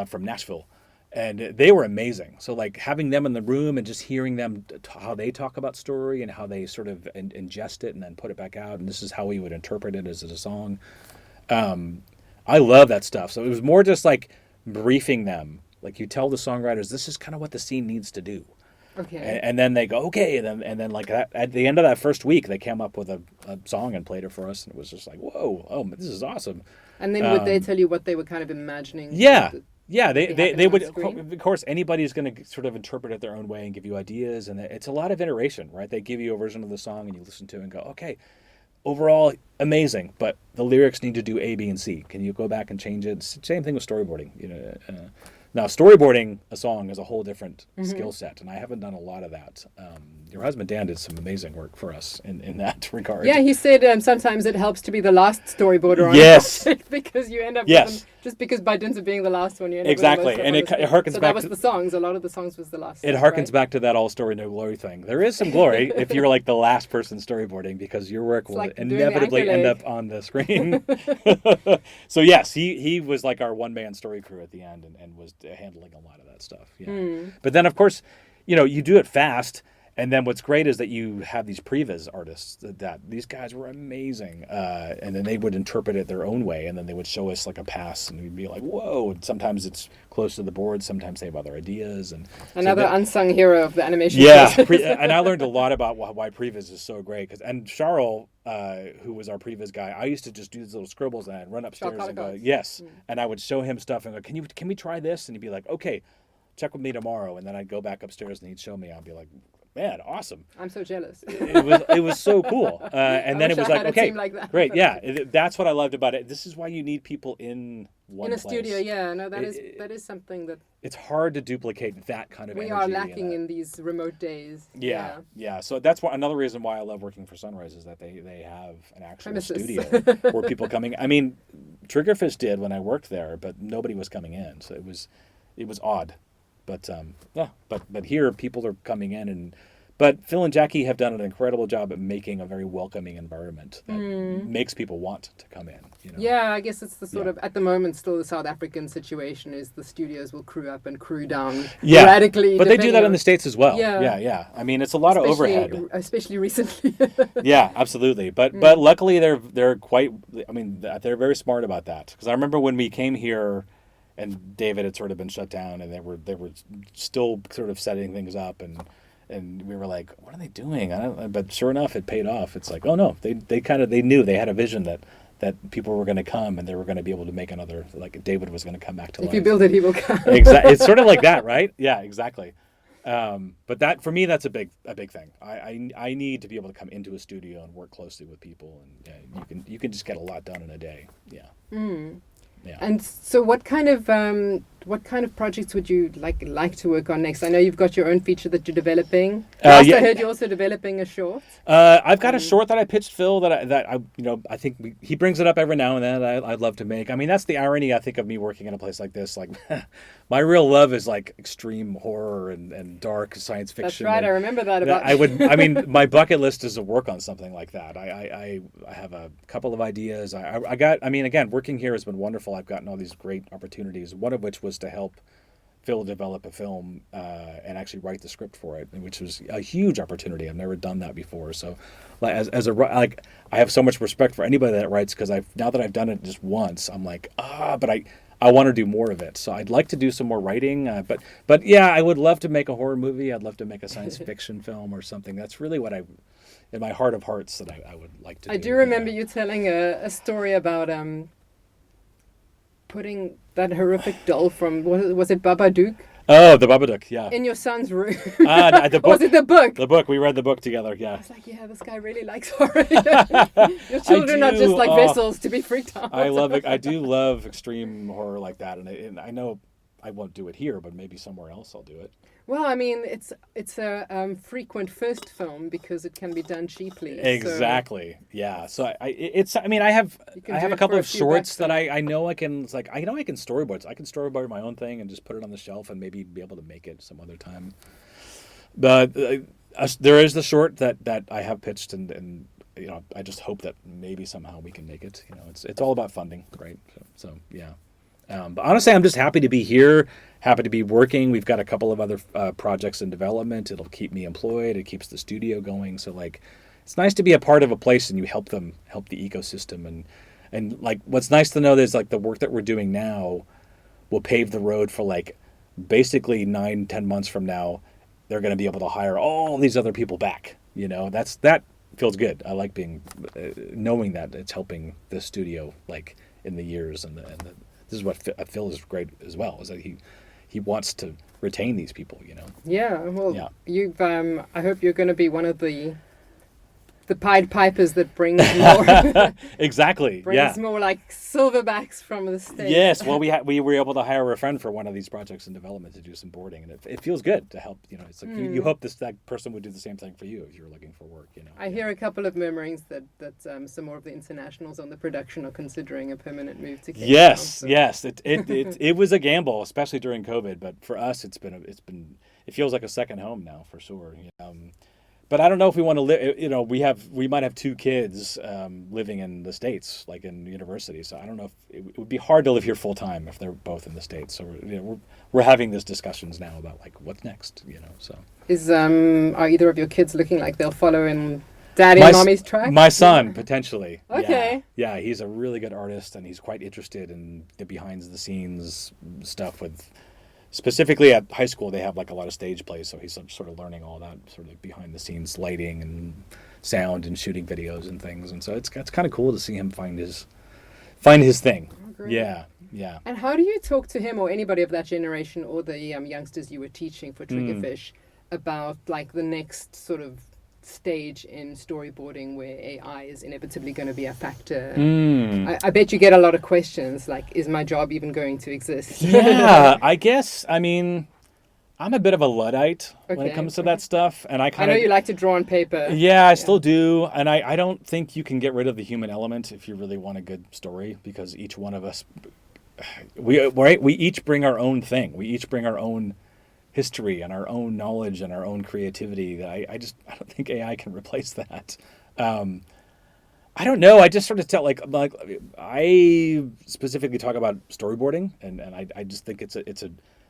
from Nashville. And they were amazing. So like having them in the room and just hearing them, how they talk about story and how they sort of ingest it and then put it back out. And this is how we would interpret it as a song. I love that stuff. So it was more just like briefing them. Like you tell the songwriters, this is kind of what the scene needs to do. Okay. And then they go, okay. And then like that, at the end of that first week, they came up with a song and played it for us. And it was just like, whoa, this is awesome. And then would they tell you what they were kind of imagining? Yeah. Yeah, they would, of course, anybody's going to sort of interpret it their own way and give you ideas. And it's a lot of iteration, right? They give you a version of the song and you listen to it and go, okay, overall, amazing. But the lyrics need to do A, B, and C. Can you go back and change it? Same thing with storyboarding. Now, storyboarding a song is a whole different skill set. And I haven't done a lot of that. Your husband, Dan, did some amazing work for us in that regard. Yeah, he said sometimes it helps to be the last storyboarder on yes. a project because you end up yes. with them, just because by dint of being the last one, you end up exactly. with And it harkens so back that was the songs. A lot of the songs was the last. It harkens back to that all story, no glory thing. There is some glory if you're like the last person storyboarding because your work will like inevitably end up on the screen. So yes, he was like our one-man story crew at the end and was handling a lot of that stuff. Yeah. But then, of course, you do it fast. And then what's great is that you have these previs artists that these guys were amazing. And then they would interpret it their own way. And then they would show us like a pass and we'd be like, whoa. And sometimes it's close to the board. Sometimes they have other ideas. And another unsung hero of the animation. Yeah. And I learned a lot about why previs is so great. And Charles, who was our previs guy, I used to just do these little scribbles and I'd run upstairs and go, yes. And I would show him stuff and go, can we try this? And he'd be like, okay, check with me tomorrow. And then I'd go back upstairs and he'd show me. I'd be like, man, awesome. I'm so jealous. It was so cool. And then it was like, okay, like great. Yeah. That's what I loved about it. This is why you need people in one place. In a studio, yeah. No, that is something that... It's hard to duplicate that kind of energy. We are lacking in these remote days. Yeah. So that's another reason why I love working for Sunrise is that they have an actual studio where people coming... I mean, Triggerfish did when I worked there, but nobody was coming in. So it was odd. But but here people are coming in but Phil and Jackie have done an incredible job at making a very welcoming environment that makes people want to come in. Yeah, I guess it's the sort of at the moment still the South African situation is the studios will crew up and crew down radically. But they do that in the States as well. Yeah. I mean, it's a lot of overhead, especially recently. Yeah, absolutely. But luckily they're quite. I mean, they're very smart about that because I remember when we came here. And David had sort of been shut down, and they were still sort of setting things up, and we were like, what are they doing? But sure enough, it paid off. It's like, oh no, they knew they had a vision that people were going to come, and they were going to be able to make another. Like David was going to come back to life. If you build it, he will come. Exactly. It's sort of like that, right? Yeah, exactly. But that for me, that's a big thing. I need to be able to come into a studio and work closely with people, and you can just get a lot done in a day. Yeah. Yeah. And so what kind of projects would you like to work on next? I know you've got your own feature that you're developing. I heard you're also developing a short. I've got a short that I pitched Phil that I think he brings it up every now and then. I'd love to make. I mean, that's the irony I think of me working in a place like this. Like my real love is like extreme horror and dark science fiction. That's right. I remember that about. I mean, my bucket list is to work on something like that. I have a couple of ideas. Again, working here has been wonderful. I've gotten all these great opportunities. One of which was to help Phil develop a film and actually write the script for it, which was a huge opportunity. I've never done that before. So, I have so much respect for anybody that writes because now that I've done it just once, I'm like, but I want to do more of it. So I'd like to do some more writing. But yeah, I would love to make a horror movie. I'd love to make a science fiction film or something. That's really what in my heart of hearts, that I would like to do. I do remember you telling a story about putting that horrific doll from, was it Babadook? Oh, the Babadook, yeah. In your son's room. The book. Was it the book? The book. We read the book together, yeah. I was like, yeah, this guy really likes horror. Your children are just like vessels to be freaked out. I love it. I do love extreme horror like that. And I know I won't do it here, but maybe somewhere else I'll do it. Well, I mean, it's a frequent first film because it can be done cheaply. Exactly. Yeah. So I have a couple of shorts that I know I can. It's like I know I can storyboard. So I can storyboard my own thing and just put it on the shelf and maybe be able to make it some other time. But there is the short that I have pitched, and I just hope that maybe somehow we can make it. It's all about funding, right? So yeah. But honestly, I'm just happy to be here, happy to be working. We've got a couple of other projects in development. It'll keep me employed. It keeps the studio going. So it's nice to be a part of a place and you help the ecosystem. And what's nice to know is the work that we're doing now will pave the road for basically 9-10 months from now, they're going to be able to hire all these other people back. That feels good. I like knowing that it's helping the studio in the years and this is what Phil is great as well, is that he wants to retain these people, Yeah, well, you've I hope you're going to be one of the Pied Pipers that brings more exactly brings more silverbacks from the States. Yes, well, we were able to hire a friend for one of these projects in development to do some boarding, and it feels good to help. It's you hope that person would do the same thing for you if you're looking for work. I hear a couple of murmurings that some more of the internationals on the production are considering a permanent move to Cape Town, so. Yes, it was a gamble, especially during COVID, but for us it feels like a second home now for sure. But I don't know if we want to live. We might have 2 kids living in the States, in university. So I don't know if it would be hard to live here full time if they're both in the States. So we're having these discussions now about what's next. So are either of your kids looking like they'll follow in Daddy and Mommy's track? My son potentially. Okay. Yeah, he's a really good artist and he's quite interested in the behind the scenes stuff with. Specifically at high school, they have a lot of stage plays, so he's sort of learning all that sort of behind the scenes lighting and sound and shooting videos and things, and so it's kind of cool to see him find his thing. Oh, great. Yeah. And how do you talk to him or anybody of that generation or the youngsters you were teaching for Triggerfish about the next sort of stage in storyboarding where AI is inevitably going to be a factor? I bet you get a lot of questions is my job even going to exist? Yeah, I guess. I mean, I'm a bit of a Luddite when it comes to that stuff, and I know you like to draw on paper. Yeah, I still do, and I don't think you can get rid of the human element if you really want a good story, because each one of us, we each bring our own thing. We each bring our own history and our own knowledge and our own creativity that I don't think AI can replace that. I don't know. I just sort of tell I specifically talk about storyboarding and I just think it's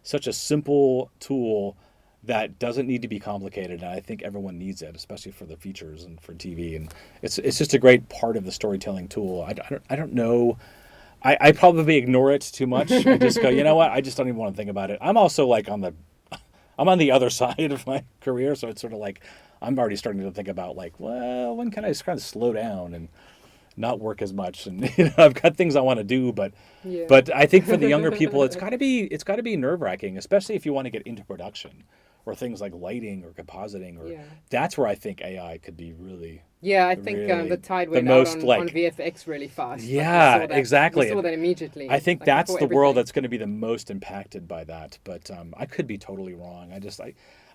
such a simple tool that doesn't need to be complicated, and I think everyone needs it, especially for the features and for TV, and it's just a great part of the storytelling tool. I don't know. I probably ignore it too much. I just go, you know what? I just don't even want to think about it. I'm also I'm on the other side of my career, so it's sort of I'm already starting to think about well, when can I just kind of slow down and not work as much, and I've got things I want to do, but I think for the younger people, it's got to be nerve-wracking, especially if you want to get into production or things like lighting or compositing, or that's where I think AI could be really. Yeah, I think the tide went out on VFX really fast. Yeah, exactly. We saw that immediately. I think that's the world that's going to be the most impacted by that. But I could be totally wrong.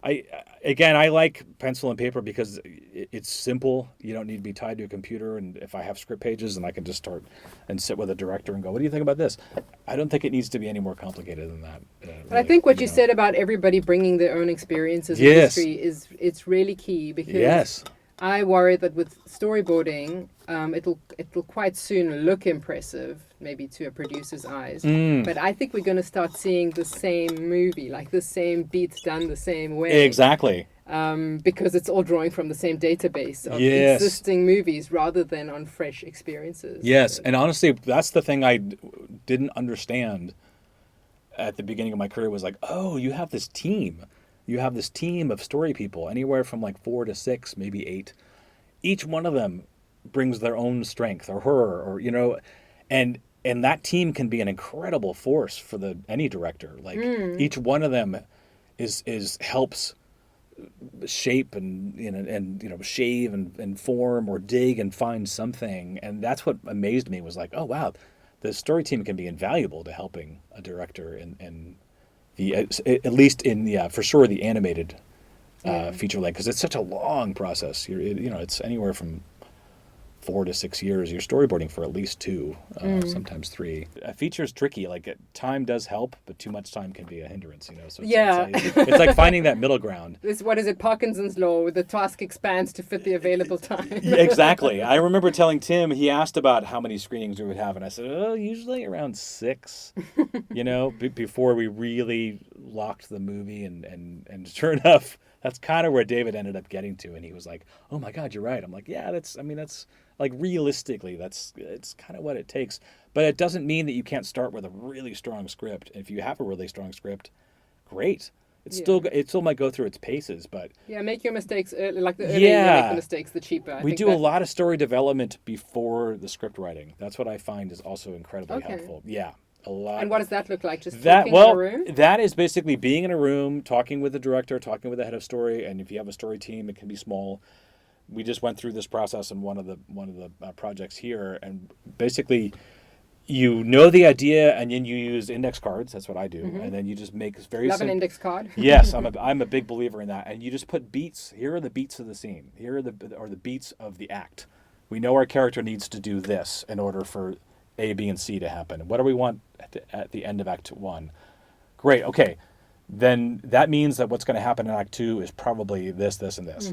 I like pencil and paper because it's simple. You don't need to be tied to a computer. And if I have script pages, then I can just start and sit with a director and go, what do you think about this? I don't think it needs to be any more complicated than that. But I think what you said about everybody bringing their own experiences in history it's really key, because I worry that with storyboarding, it'll quite soon look impressive, maybe to a producer's eyes. But I think we're going to start seeing the same movie, the same beats done the same way. Exactly. Because it's all drawing from the same database of existing movies rather than on fresh experiences. Yes, and honestly, that's the thing I didn't understand at the beginning of my career was oh, you have this team. You have this team of story people, anywhere from 4 to 6, maybe 8. Each one of them brings their own strength, or her, or and that team can be an incredible force for any director. Each one of them is helps shape and shave and form or dig and find something, and that's what amazed me was oh wow, the story team can be invaluable to helping a director and at least in for sure the animated feature length, because it's such a long process. It's anywhere from 4 to 6 years. You're storyboarding for at least 2, sometimes 3. A feature is tricky. Like time does help, but too much time can be a hindrance. So it's like finding that middle ground. What is it? Parkinson's law. The task expands to fit the available time. Exactly. I remember telling Tim. He asked about how many screenings we would have, and I said, usually around 6. Before we really locked the movie, and sure enough, that's kind of where David ended up getting to, and he was like, "Oh my God, you're right." I'm like, "Yeah, that's like realistically, it's kind of what it takes." But it doesn't mean that you can't start with a really strong script. If you have a really strong script, great. It still might go through its paces, but make your mistakes early. Like the earlier you make the mistakes, the cheaper. We do a lot of story development before the script writing. That's what I find is also incredibly helpful. Yeah. A lot. And what does that look like? Just talking in a room? That is basically being in a room, talking with the director, talking with the head of story, and if you have a story team, it can be small. We just went through this process in one of the projects here, and basically, the idea, and then you use index cards. That's what I do, and then you just make very an index card. Yes, I'm a big believer in that, and you just put beats. Here are the beats of the scene. Here are the beats of the act. We know our character needs to do this in order for A, B, and C to happen. What do we want at the end of Act 1? Great, okay. Then that means that what's going to happen in Act 2 is probably this, this, and this.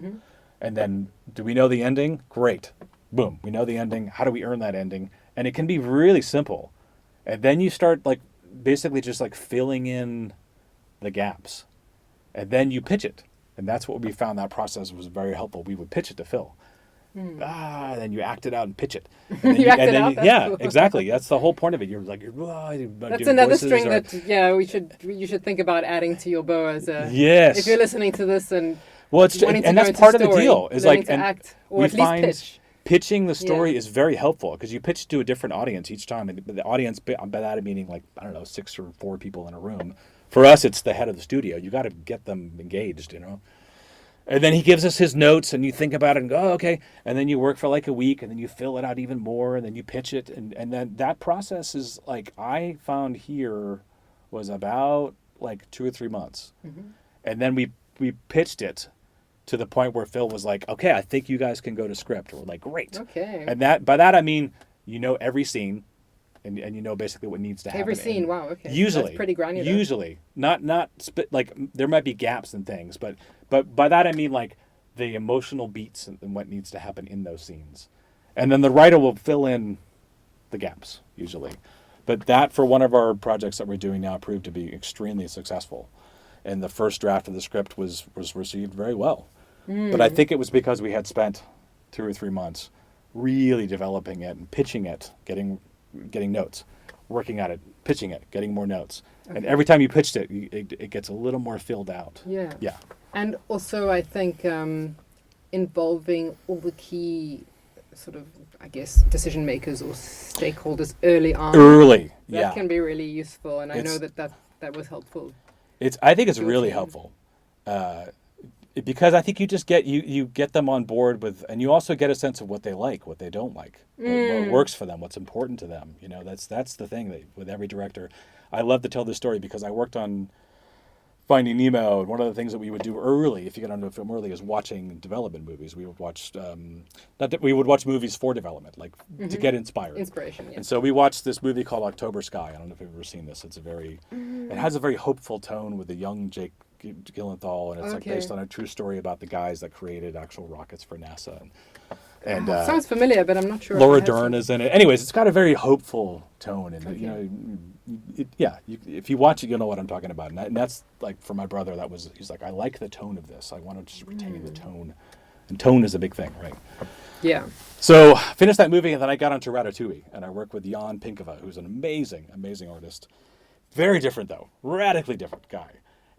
And then, do we know the ending? Great. Boom, we know the ending. How do we earn that ending? And it can be really simple. And then you start basically just filling in the gaps. And then you pitch it. And that's what we found that process was very helpful. We would pitch it to Phil. Then you act it out and pitch it. And you act it out? Yeah, cool. Exactly. That's the whole point of it. That's another string you should think about adding to your bow as a. Yes. If you're listening to this and. Well, and that's part of the deal. Is act, or we at least find pitch. Pitching the story is very helpful because you pitch to a different audience each time. And the audience, by that meaning 6 or 4 people in a room. For us, it's the head of the studio. You got to get them engaged, And then he gives us his notes, and you think about it and go, oh, okay. And then you work for a week, and then you fill it out even more, and then you pitch it. And then that process is, I found here was about 2 or 3 months. And then we pitched it to the point where Phil was like, okay, I think you guys can go to script. We're like, great. Okay. And by that I mean, every scene. And basically what needs to happen. Every scene, wow, okay. Usually. That's pretty granular. Usually. Not there might be gaps and things, but by that I mean the emotional beats and what needs to happen in those scenes. And then the writer will fill in the gaps, usually. But that, for one of our projects that we're doing now, proved to be extremely successful. And the first draft of the script was received very well. But I think it was because we had spent 2 or 3 months really developing it and pitching it, getting notes, working at it, pitching it, getting more notes. Okay. And every time you pitched it, it gets a little more filled out. Yeah. Yeah. And also, I think involving all the key sort of, decision makers or stakeholders early on. That can be really useful. And I know that was helpful. I think it's really helpful. Because I think you just you get them on board with, and you also get a sense of what they like, what they don't like, what works for them, what's important to them. That's the thing that with every director. I love to tell this story because I worked on Finding Nemo, and one of the things that we would do early, if you get onto a film early, is watching development movies. We would watch we would watch movies for development, to get inspired. Inspiration, yeah. And so we watched this movie called October Sky. I don't know if you've ever seen this. It's it has a very hopeful tone with the young Jake Gyllenhaal, and it's based on a true story about the guys that created actual rockets for NASA. And sounds familiar, but I'm not sure. Laura Dern is in it. Anyways, it's got a very hopeful tone, and if you watch it, you'll know what I'm talking about. And that's for my brother. He's like, I like the tone of this. I want to just retain the tone, and tone is a big thing, right? Yeah. So finished that movie, and then I got onto Ratatouille, and I worked with Jan Pinkava, who's an amazing, amazing artist. Very different though, radically different guy.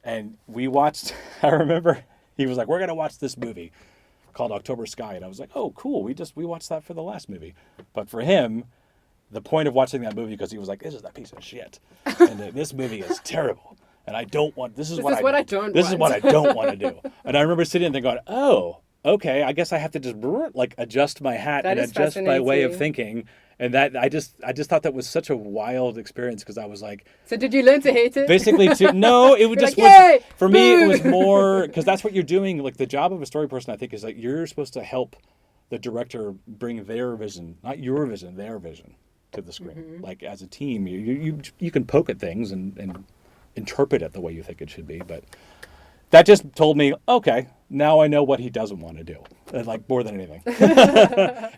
And we watched. I remember he was like, "We're gonna watch this movie called October Sky," and I was like, "Oh, cool. We watched that for the last movie." But for him, the point of watching that movie, because he was like, "This is a piece of shit, and this movie is terrible, and I don't want. This is what I don't want to do." And I remember sitting there going, "Oh, okay. I guess I have to just adjust my hat and adjust my way of thinking." And that I just thought that was such a wild experience because I was like, so did you learn to hate it? Basically, no, it would just like, was, for me. It was more because that's what you're doing. Like the job of a story person, I think, is like you're supposed to help the director bring their vision, not your vision, their vision to the screen. Like as a team, you can poke at things and interpret it the way you think it should be, but that just told me, okay, now I know what he doesn't want to do, like more than anything.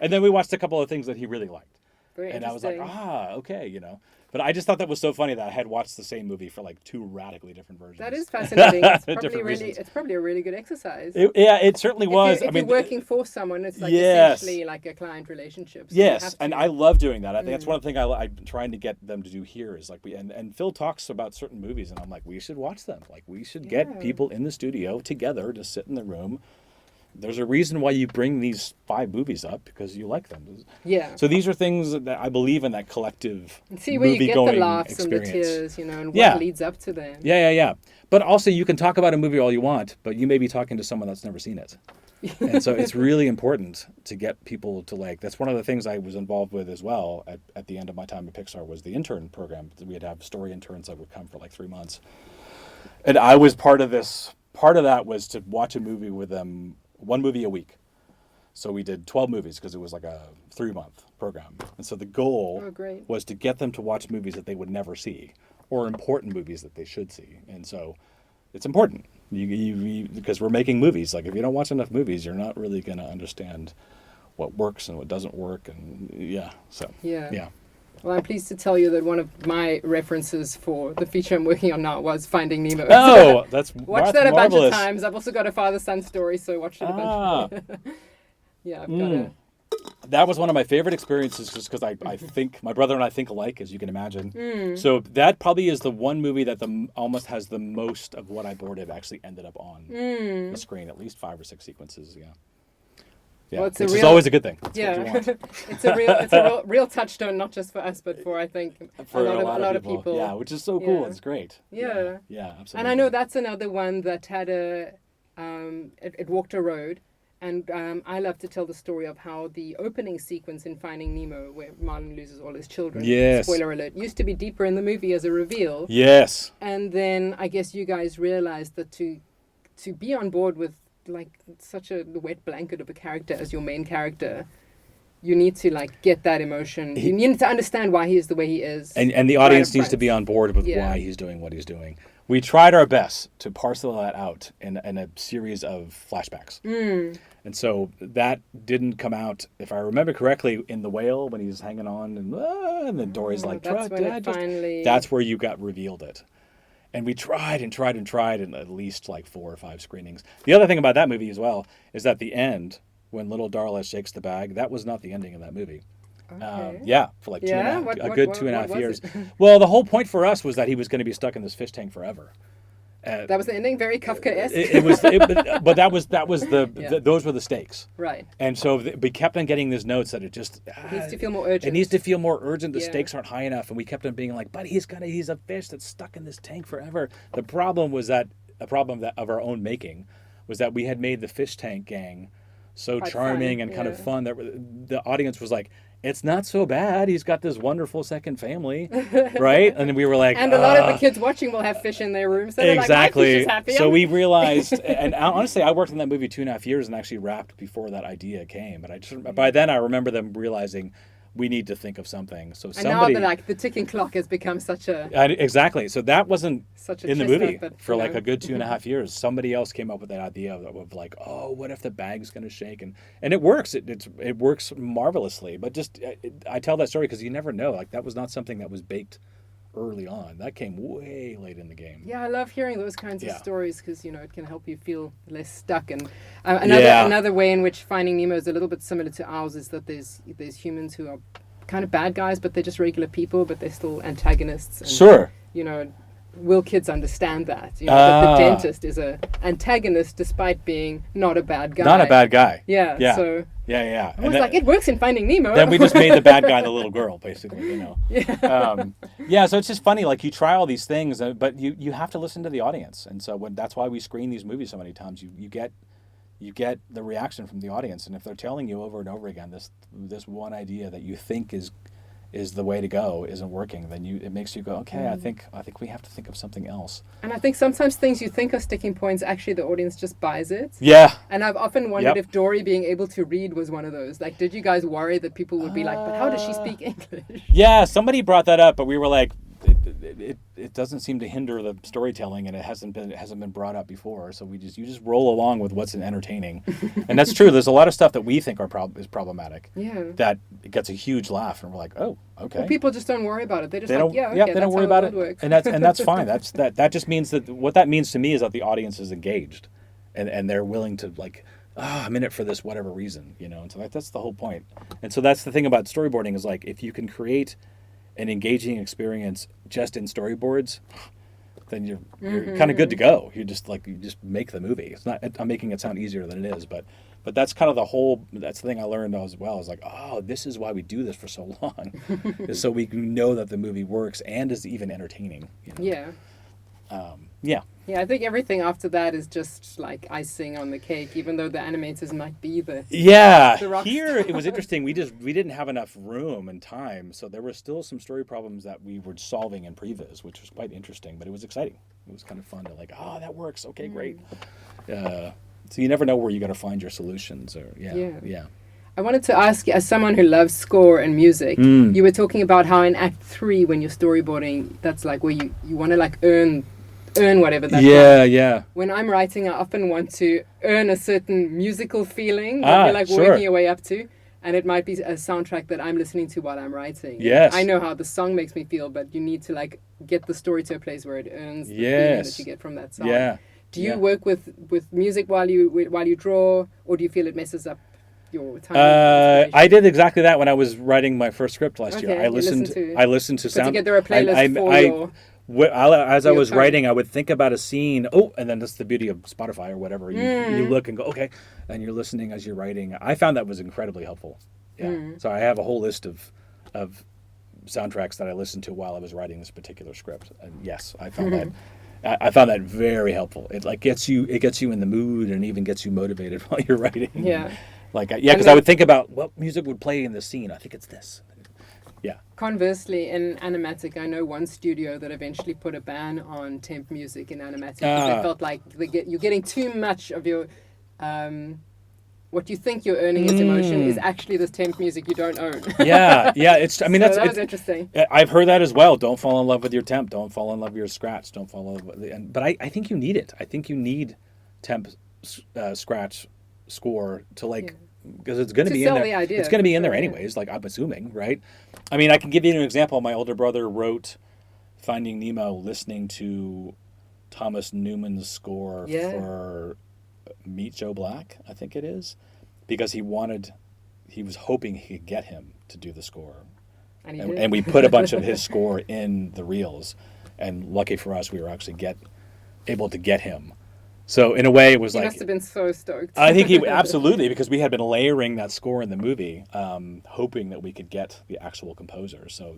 And then we watched a couple of things that he really liked. And I was like, okay, you know. But I just thought that was so funny that I had watched the same movie for like two radically different versions. That is fascinating. It's probably a really good exercise. It certainly was. If you're working for someone, it's like essentially like a client relationship. So yes, and I love doing that. I think that's one of the things I'm trying to get them to do here is like and Phil talks about certain movies, and I'm like, we should watch them. Like we should get people in the studio together to sit in the room. There's a reason why you bring these 5 movies up because you like them. Yeah. So these are things that I believe in, that collective and see where you get the laughs experience. And the tears, you know, and what leads up to them. Yeah. But also you can talk about a movie all you want, but you may be talking to someone that's never seen it. And so it's really important to get people to like, that's one of the things I was involved with as well at the end of my time at Pixar was the intern program. We'd have story interns that would come for like 3 months. And I was part of this. Part of that was to watch a movie with them, 1 movie a week. So we did 12 movies because it was like a 3-month program. And so the goal was to get them to watch movies that they would never see or important movies that they should see. And so it's important because we're making movies. Like if you don't watch enough movies, you're not really going to understand what works and what doesn't work. And yeah. Well, I'm pleased to tell you that one of my references for the feature I'm working on now was Finding Nemo. Oh, that's watched that a bunch of times. I've also got a father-son story, so I watched it a bunch. Yeah, I've got a... That was one of my favorite experiences just because I think, my brother and I think alike, as you can imagine. So that probably is the one movie that almost has the most of what I boarded actually ended up on the screen, at least 5 or 6 sequences, Yeah, well, which is always a good thing. That's it's a real touchstone, not just for us, but for I think for a lot of people. Yeah, which is so cool. It's great. Yeah, absolutely. And I know that's another one that had it walked a road, and I love to tell the story of how the opening sequence in Finding Nemo, where Marlin loses all his children. Yes. Spoiler alert. Used to be deeper in the movie as a reveal. Yes. And then I guess you guys realized that to be on board with like such a wet blanket of a character as your main character, you need to like get that emotion. You need to understand why he is the way he is, and the audience needs to be on board with why he's doing what he's doing. We tried our best to parcel that out in a series of flashbacks, and so that didn't come out, if I remember correctly, in The Whale when he's hanging on and the Dory's like, that's where you got revealed it. And we tried and tried and tried in at least like 4 or 5 screenings. The other thing about that movie as well is that the end, when little Darla shakes the bag, that was not the ending of that movie. Okay. For like 2.5 years. It? Well, the whole point for us was that he was going to be stuck in this fish tank forever. That was the ending, very Kafkaesque. But that was those were the stakes. Right. And so we kept on getting these notes that it needs to feel more urgent. It needs to feel more urgent. The stakes aren't high enough, and we kept on being like, "But he's a fish that's stuck in this tank forever." The problem was that of our own making was that we had made the fish tank gang so quite charming and kind of fun that the audience was like, it's not so bad. He's got this wonderful second family, right? And we were like, and a lot of the kids watching will have fish in their rooms. So exactly. Like, my fish is happy. So we realized, and honestly, I worked on that movie 2.5 years and actually wrapped before that idea came. But by then, I remember them realizing we need to think of something. So now the ticking clock has become such a exactly. So that wasn't in the movie for like a good 2.5 years. Somebody else came up with that idea of like, oh, what if the bag's going to shake? And it works. It works marvelously. But just I tell that story because you never know. Like that was not something that was baked early on. That came way late in the game. Yeah, I love hearing those kinds of stories because it can help you feel less stuck. And another way in which Finding Nemo is a little bit similar to ours is that there's humans who are kind of bad guys, but they're just regular people, but they're still antagonists. And, sure. Will kids understand that? That the dentist is an antagonist despite being not a bad guy. Not a bad guy. Yeah. So. Yeah. I was like, it works in Finding Nemo. Then we just made the bad guy the little girl, basically, Yeah. So it's just funny, like you try all these things, but you have to listen to the audience. And so that's why we screen these movies so many times. You get you get the reaction from the audience, and if they're telling you over and over again this one idea that you think is the way to go isn't working, then it makes you go, okay, I think we have to think of something else. And I think sometimes things you think are sticking points, actually the audience just buys it. Yeah. And I've often wondered if Dory being able to read was one of those. Like, did you guys worry that people would be like, but how does she speak English? Yeah, somebody brought that up, but we were like, it doesn't seem to hinder the storytelling, and it hasn't been brought up before. So you just roll along with what's entertaining, and that's true. There's a lot of stuff that we think is problematic. Yeah. That it gets a huge laugh, and we're like, oh, okay. Well, people just don't worry about it. They just they don't worry about it, and that's fine. That just means that what that means to me is that the audience is engaged, and they're willing to like. I'm in it for this whatever reason, and so that's the whole point. And so that's the thing about storyboarding is like if you can create an engaging experience just in storyboards, then you're kind of good to go. You just make the movie. It's not. I'm making it sound easier than it is, but that's kind of that's the thing I learned as well. Is like, oh, this is why we do this for so long, is so we know that the movie works and is even entertaining. Yeah. Yeah, I think everything after that is just like icing on the cake, even though the animators might be the rock here stars. It was interesting. We didn't have enough room and time, so there were still some story problems that we were solving in previs, which was quite interesting. But it was exciting. It was kind of fun to like, that works. Okay, great. So you never know where you're going to find your solutions. Or yeah. I wanted to ask you, as someone who loves score and music, you were talking about how in Act 3, when you're storyboarding, that's like where you want to like earn whatever that yeah. When I'm writing, I often want to earn a certain musical feeling that you're like working your way up to, and it might be a soundtrack that I'm listening to while I'm writing. Yes. I know how the song makes me feel, but you need to like get the story to a place where it earns the feeling that you get from that song. Yeah. Do you work with music while you draw, or do you feel it messes up your time? I did exactly that when I was writing my first script last year. I listened to sound. Put together a playlist as I was writing, I would think about a scene. Oh, and then that's the beauty of Spotify or whatever. You look and go, okay, and you're listening as you're writing. I found that was incredibly helpful. Yeah. So I have a whole list of soundtracks that I listened to while I was writing this particular script. And yes, I found that. I found that very helpful. It like gets you in the mood and even gets you motivated while you're writing. Yeah. Because I would think about what music would play in this scene. I think it's this. Yeah. Conversely, in animatic, I know one studio that eventually put a ban on temp music in animatic because they felt like you're getting too much of your what you think you're earning as emotion is actually this temp music you don't own. Yeah. It's. I mean, that was interesting. I've heard that as well. Don't fall in love with your temp. Don't fall in love with your scratch. Don't fall in love with but I think you need it. I think you need temp scratch score to like. Because it's going to be in there. It's going to be in there anyways, like I'm assuming, right? I mean, I can give you an example. My older brother wrote Finding Nemo listening to Thomas Newman's score for Meet Joe Black, I think it is, because he was hoping he could get him to do the score. And we put a bunch of his score in the reels, and lucky for us, we were actually able to get him. So in a way, it was he must have been so stoked. I think he absolutely, because we had been layering that score in the movie, hoping that we could get the actual composer. So,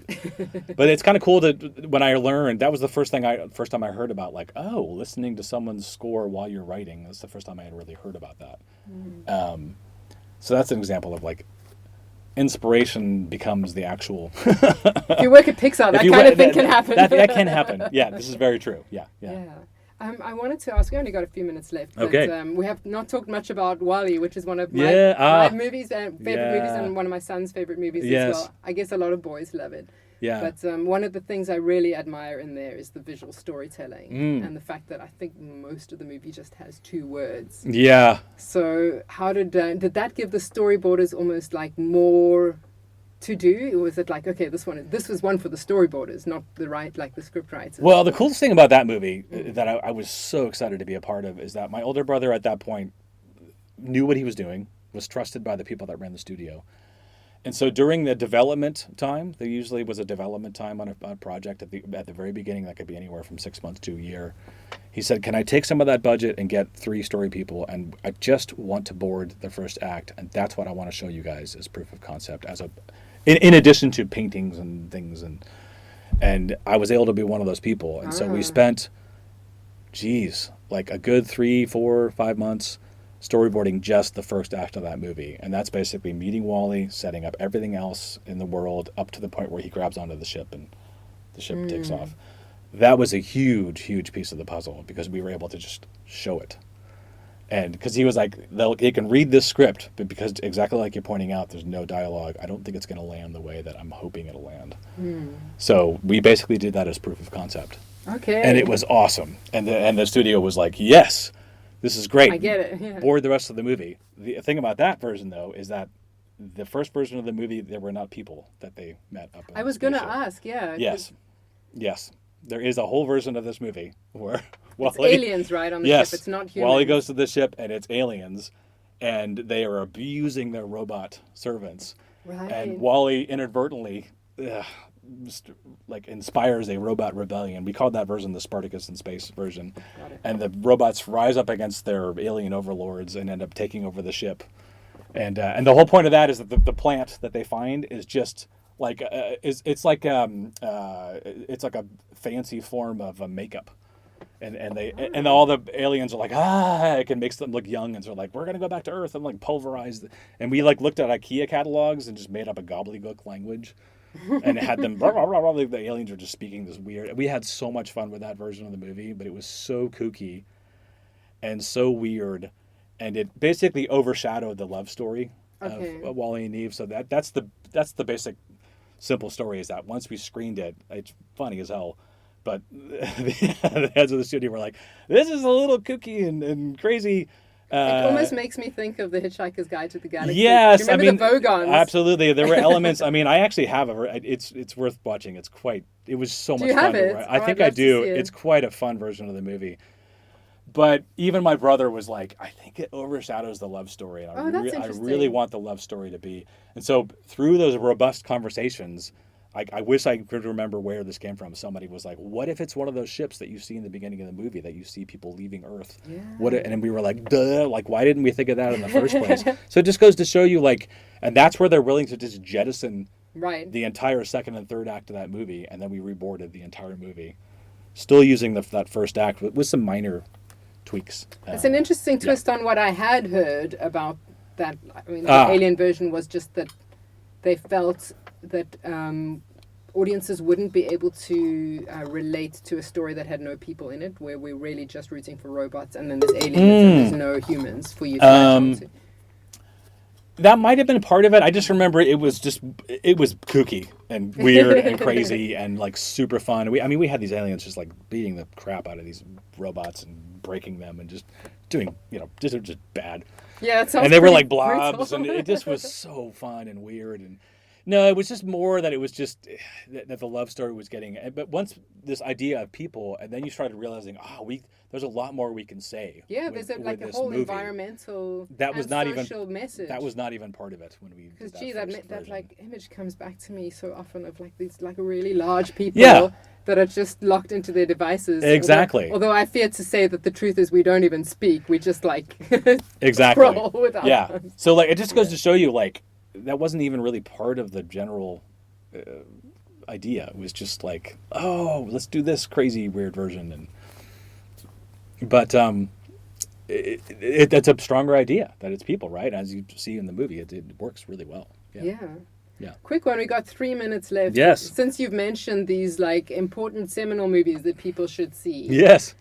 but it's kind of cool when I learned that was the first time I heard about like listening to someone's score while you're writing. That's the first time I had really heard about that. So that's an example of like inspiration becomes the actual. If you work at Pixar, that kind of thing can happen. That can happen. Yeah, this is very true. Yeah. I wanted to ask, we only got a few minutes left, but we have not talked much about WALL-E, which is one of my movies and favorite movies, and one of my son's favorite movies as well. I guess a lot of boys love it. Yeah. But one of the things I really admire in there is the visual storytelling and the fact that I think most of the movie just has 2 words. Yeah. So how did that give the storyboarders almost like more to do? Or was it like, okay, this was one for the storyboarders, not the script writers? Well, the coolest thing about that movie that I was so excited to be a part of is that my older brother at that point knew what he was doing, was trusted by the people that ran the studio. And so during the development time, there usually was a development time on a project at the very beginning that could be anywhere from 6 months to a year. He said, can I take some of that budget and get 3 story people, and I just want to board the first act, and that's what I want to show you guys as proof of concept, in addition to paintings and things, and I was able to be one of those people. And so we spent, like a good 3, 4, 5 months storyboarding just the first act of that movie. And that's basically meeting Wall-E, setting up everything else in the world up to the point where he grabs onto the ship and the ship takes off. That was a huge, huge piece of the puzzle because we were able to just show it. And because he was like, they can read this script, but because exactly like you're pointing out, there's no dialogue, I don't think it's going to land the way that I'm hoping it'll land. So we basically did that as proof of concept. Okay. And it was awesome. And the studio was like, yes, this is great. I get it. Yeah. Board the rest of the movie. The thing about that version, though, is that the first version of the movie, there were not people that they met up in I was going to ask, yeah. Yes. There is a whole version of this movie where it's aliens, right, on the ship. It's not humans. Wall-E goes to the ship, and it's aliens, and they are abusing their robot servants. Right. And Wall-E inadvertently inspires a robot rebellion. We called that version the Spartacus in Space version. And the robots rise up against their alien overlords and end up taking over the ship. And the whole point of that is that the plant that they find is just like it's like a fancy form of makeup. And all the aliens are like, it makes them look young, and so like, we're gonna go back to Earth and like pulverize and we like looked at IKEA catalogs and just made up a gobbledygook language, and it had them blah, blah, blah, blah, the aliens are just speaking this weird. We had so much fun with that version of the movie, but it was so kooky and so weird, and it basically overshadowed the love story of Wall-E and Eve. So that's the basic simple story, is that once we screened it, it's funny as hell. But the heads of the studio were like, this is a little kooky and crazy. It almost makes me think of the Hitchhiker's Guide to the Galaxy. Yes, do you remember the Vogons? Absolutely. There were elements. I mean, I actually have it's worth watching. It was so much fun. Do you have it? I think I do. It's quite a fun version of the movie. But even my brother was like, I think it overshadows the love story. And I really want the love story to be. And so through those robust conversations, I wish I could remember where this came from. Somebody was like, what if it's one of those ships that you see in the beginning of the movie that you see people leaving Earth? Yeah. And we were like, duh, like, why didn't we think of that in the first place? So it just goes to show you, like, and that's where they're willing to just jettison the entire second and third act of that movie, and then we reboarded the entire movie. Still using that first act with some minor tweaks. It's an interesting twist on what I had heard about that. I mean, the alien version was just that they felt that audiences wouldn't be able to relate to a story that had no people in it, where we're really just rooting for robots, and then there's aliens and there's no humans for you to latch onto. That might have been part of it. I just remember it was kooky and weird and crazy and like super fun. We had these aliens just like beating the crap out of these robots and breaking them and just doing, just bad. Yeah, it sounds and they were like blobs, brutal. and it just was so fun and weird. And no, it was just more that it was just that the love story was getting. But once this idea of people, and then you started realizing, there's a lot more we can say. Yeah, there's a whole movie. Environmental that was not social even message. That was not even part of it when we. Because that like image comes back to me so often of like these like really large people. That are just locked into their devices. Exactly. Although I fear to say that the truth is we don't even speak. We just like exactly. scroll with our phones. So like it just goes to show you like that wasn't even really part of the general idea. It was just like, let's do this crazy weird version. But it's a stronger idea that it's people, right? As you see in the movie, it works really well. Yeah. Quick one, we got 3 minutes left. Yes. Since you've mentioned these like important seminal movies that people should see. Yes.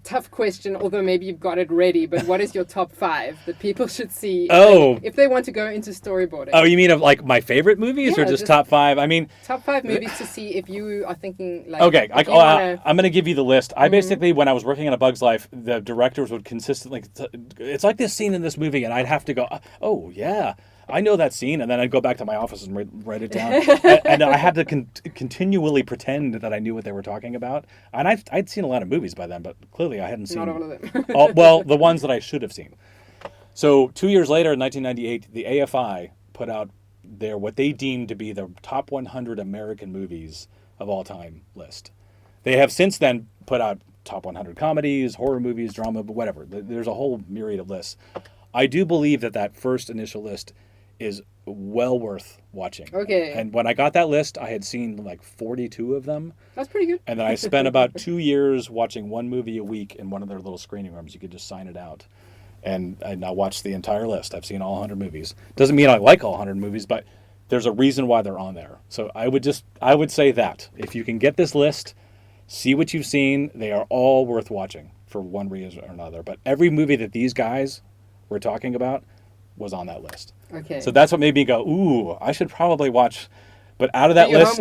Tough question, although maybe you've got it ready, but what is your top 5 that people should see if they want to go into storyboarding? Oh, you mean of like my favorite movies or just top 5? I mean, top 5 movies to see if you are thinking like. Okay, I'm going to give you the list. I basically, when I was working on A Bug's Life, the directors would consistently, it's like this scene in this movie, and I'd have to go, oh yeah, I know that scene, and then I'd go back to my office and write it down. and I had to continually pretend that I knew what they were talking about. And I'd seen a lot of movies by then, but clearly I hadn't seen... Not all of them. Well, the ones that I should have seen. So 2 years later, in 1998, the AFI put out what they deemed to be the top 100 American movies of all time list. They have since then put out top 100 comedies, horror movies, drama, but whatever. There's a whole myriad of lists. I do believe that first initial list is well worth watching. Okay. And when I got that list, I had seen like 42 of them. That's pretty good. And then I spent about 2 years watching one movie a week in one of their little screening rooms. You could just sign it out. And I now watched the entire list. I've seen all 100 movies. Doesn't mean I like all 100 movies, but there's a reason why they're on there. So I would say that if you can get this list, see what you've seen, they are all worth watching for one reason or another. But every movie that these guys were talking about was on that list. Okay. So that's what made me go, ooh, I should probably watch. But out of that Do your list,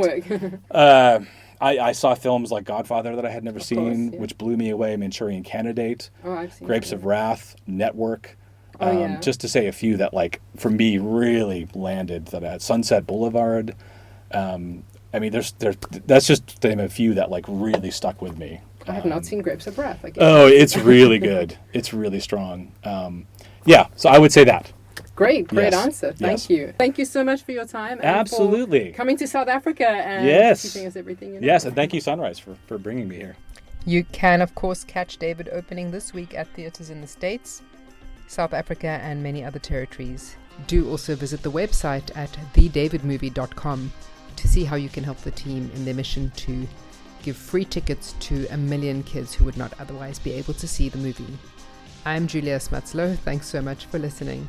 homework. I saw films like Godfather that I had never seen, course, yeah. which blew me away. Manchurian Candidate, Oh, I've seen Grapes that. of Wrath, Network. Oh, yeah. Just to say a few that, like, for me, really landed. That at Sunset Boulevard. I mean, that's just to name a few that, like, really stuck with me. I have not seen Grapes of Wrath. I guess. Oh, it's really good. It's really strong. Yeah, so I would say that. Great Yes. answer. Thank Yes. you. Thank you so much for your time. And Absolutely. for coming to South Africa and Yes. teaching us everything you know. Yes, and thank you, Sunrise, for bringing me here. You can, of course, catch David opening this week at theatres in the States, South Africa, and many other territories. Do also visit the website at thedavidmovie.com to see how you can help the team in their mission to give free tickets to 1 million kids who would not otherwise be able to see the movie. I'm Julia Smuts Louw. Thanks so much for listening.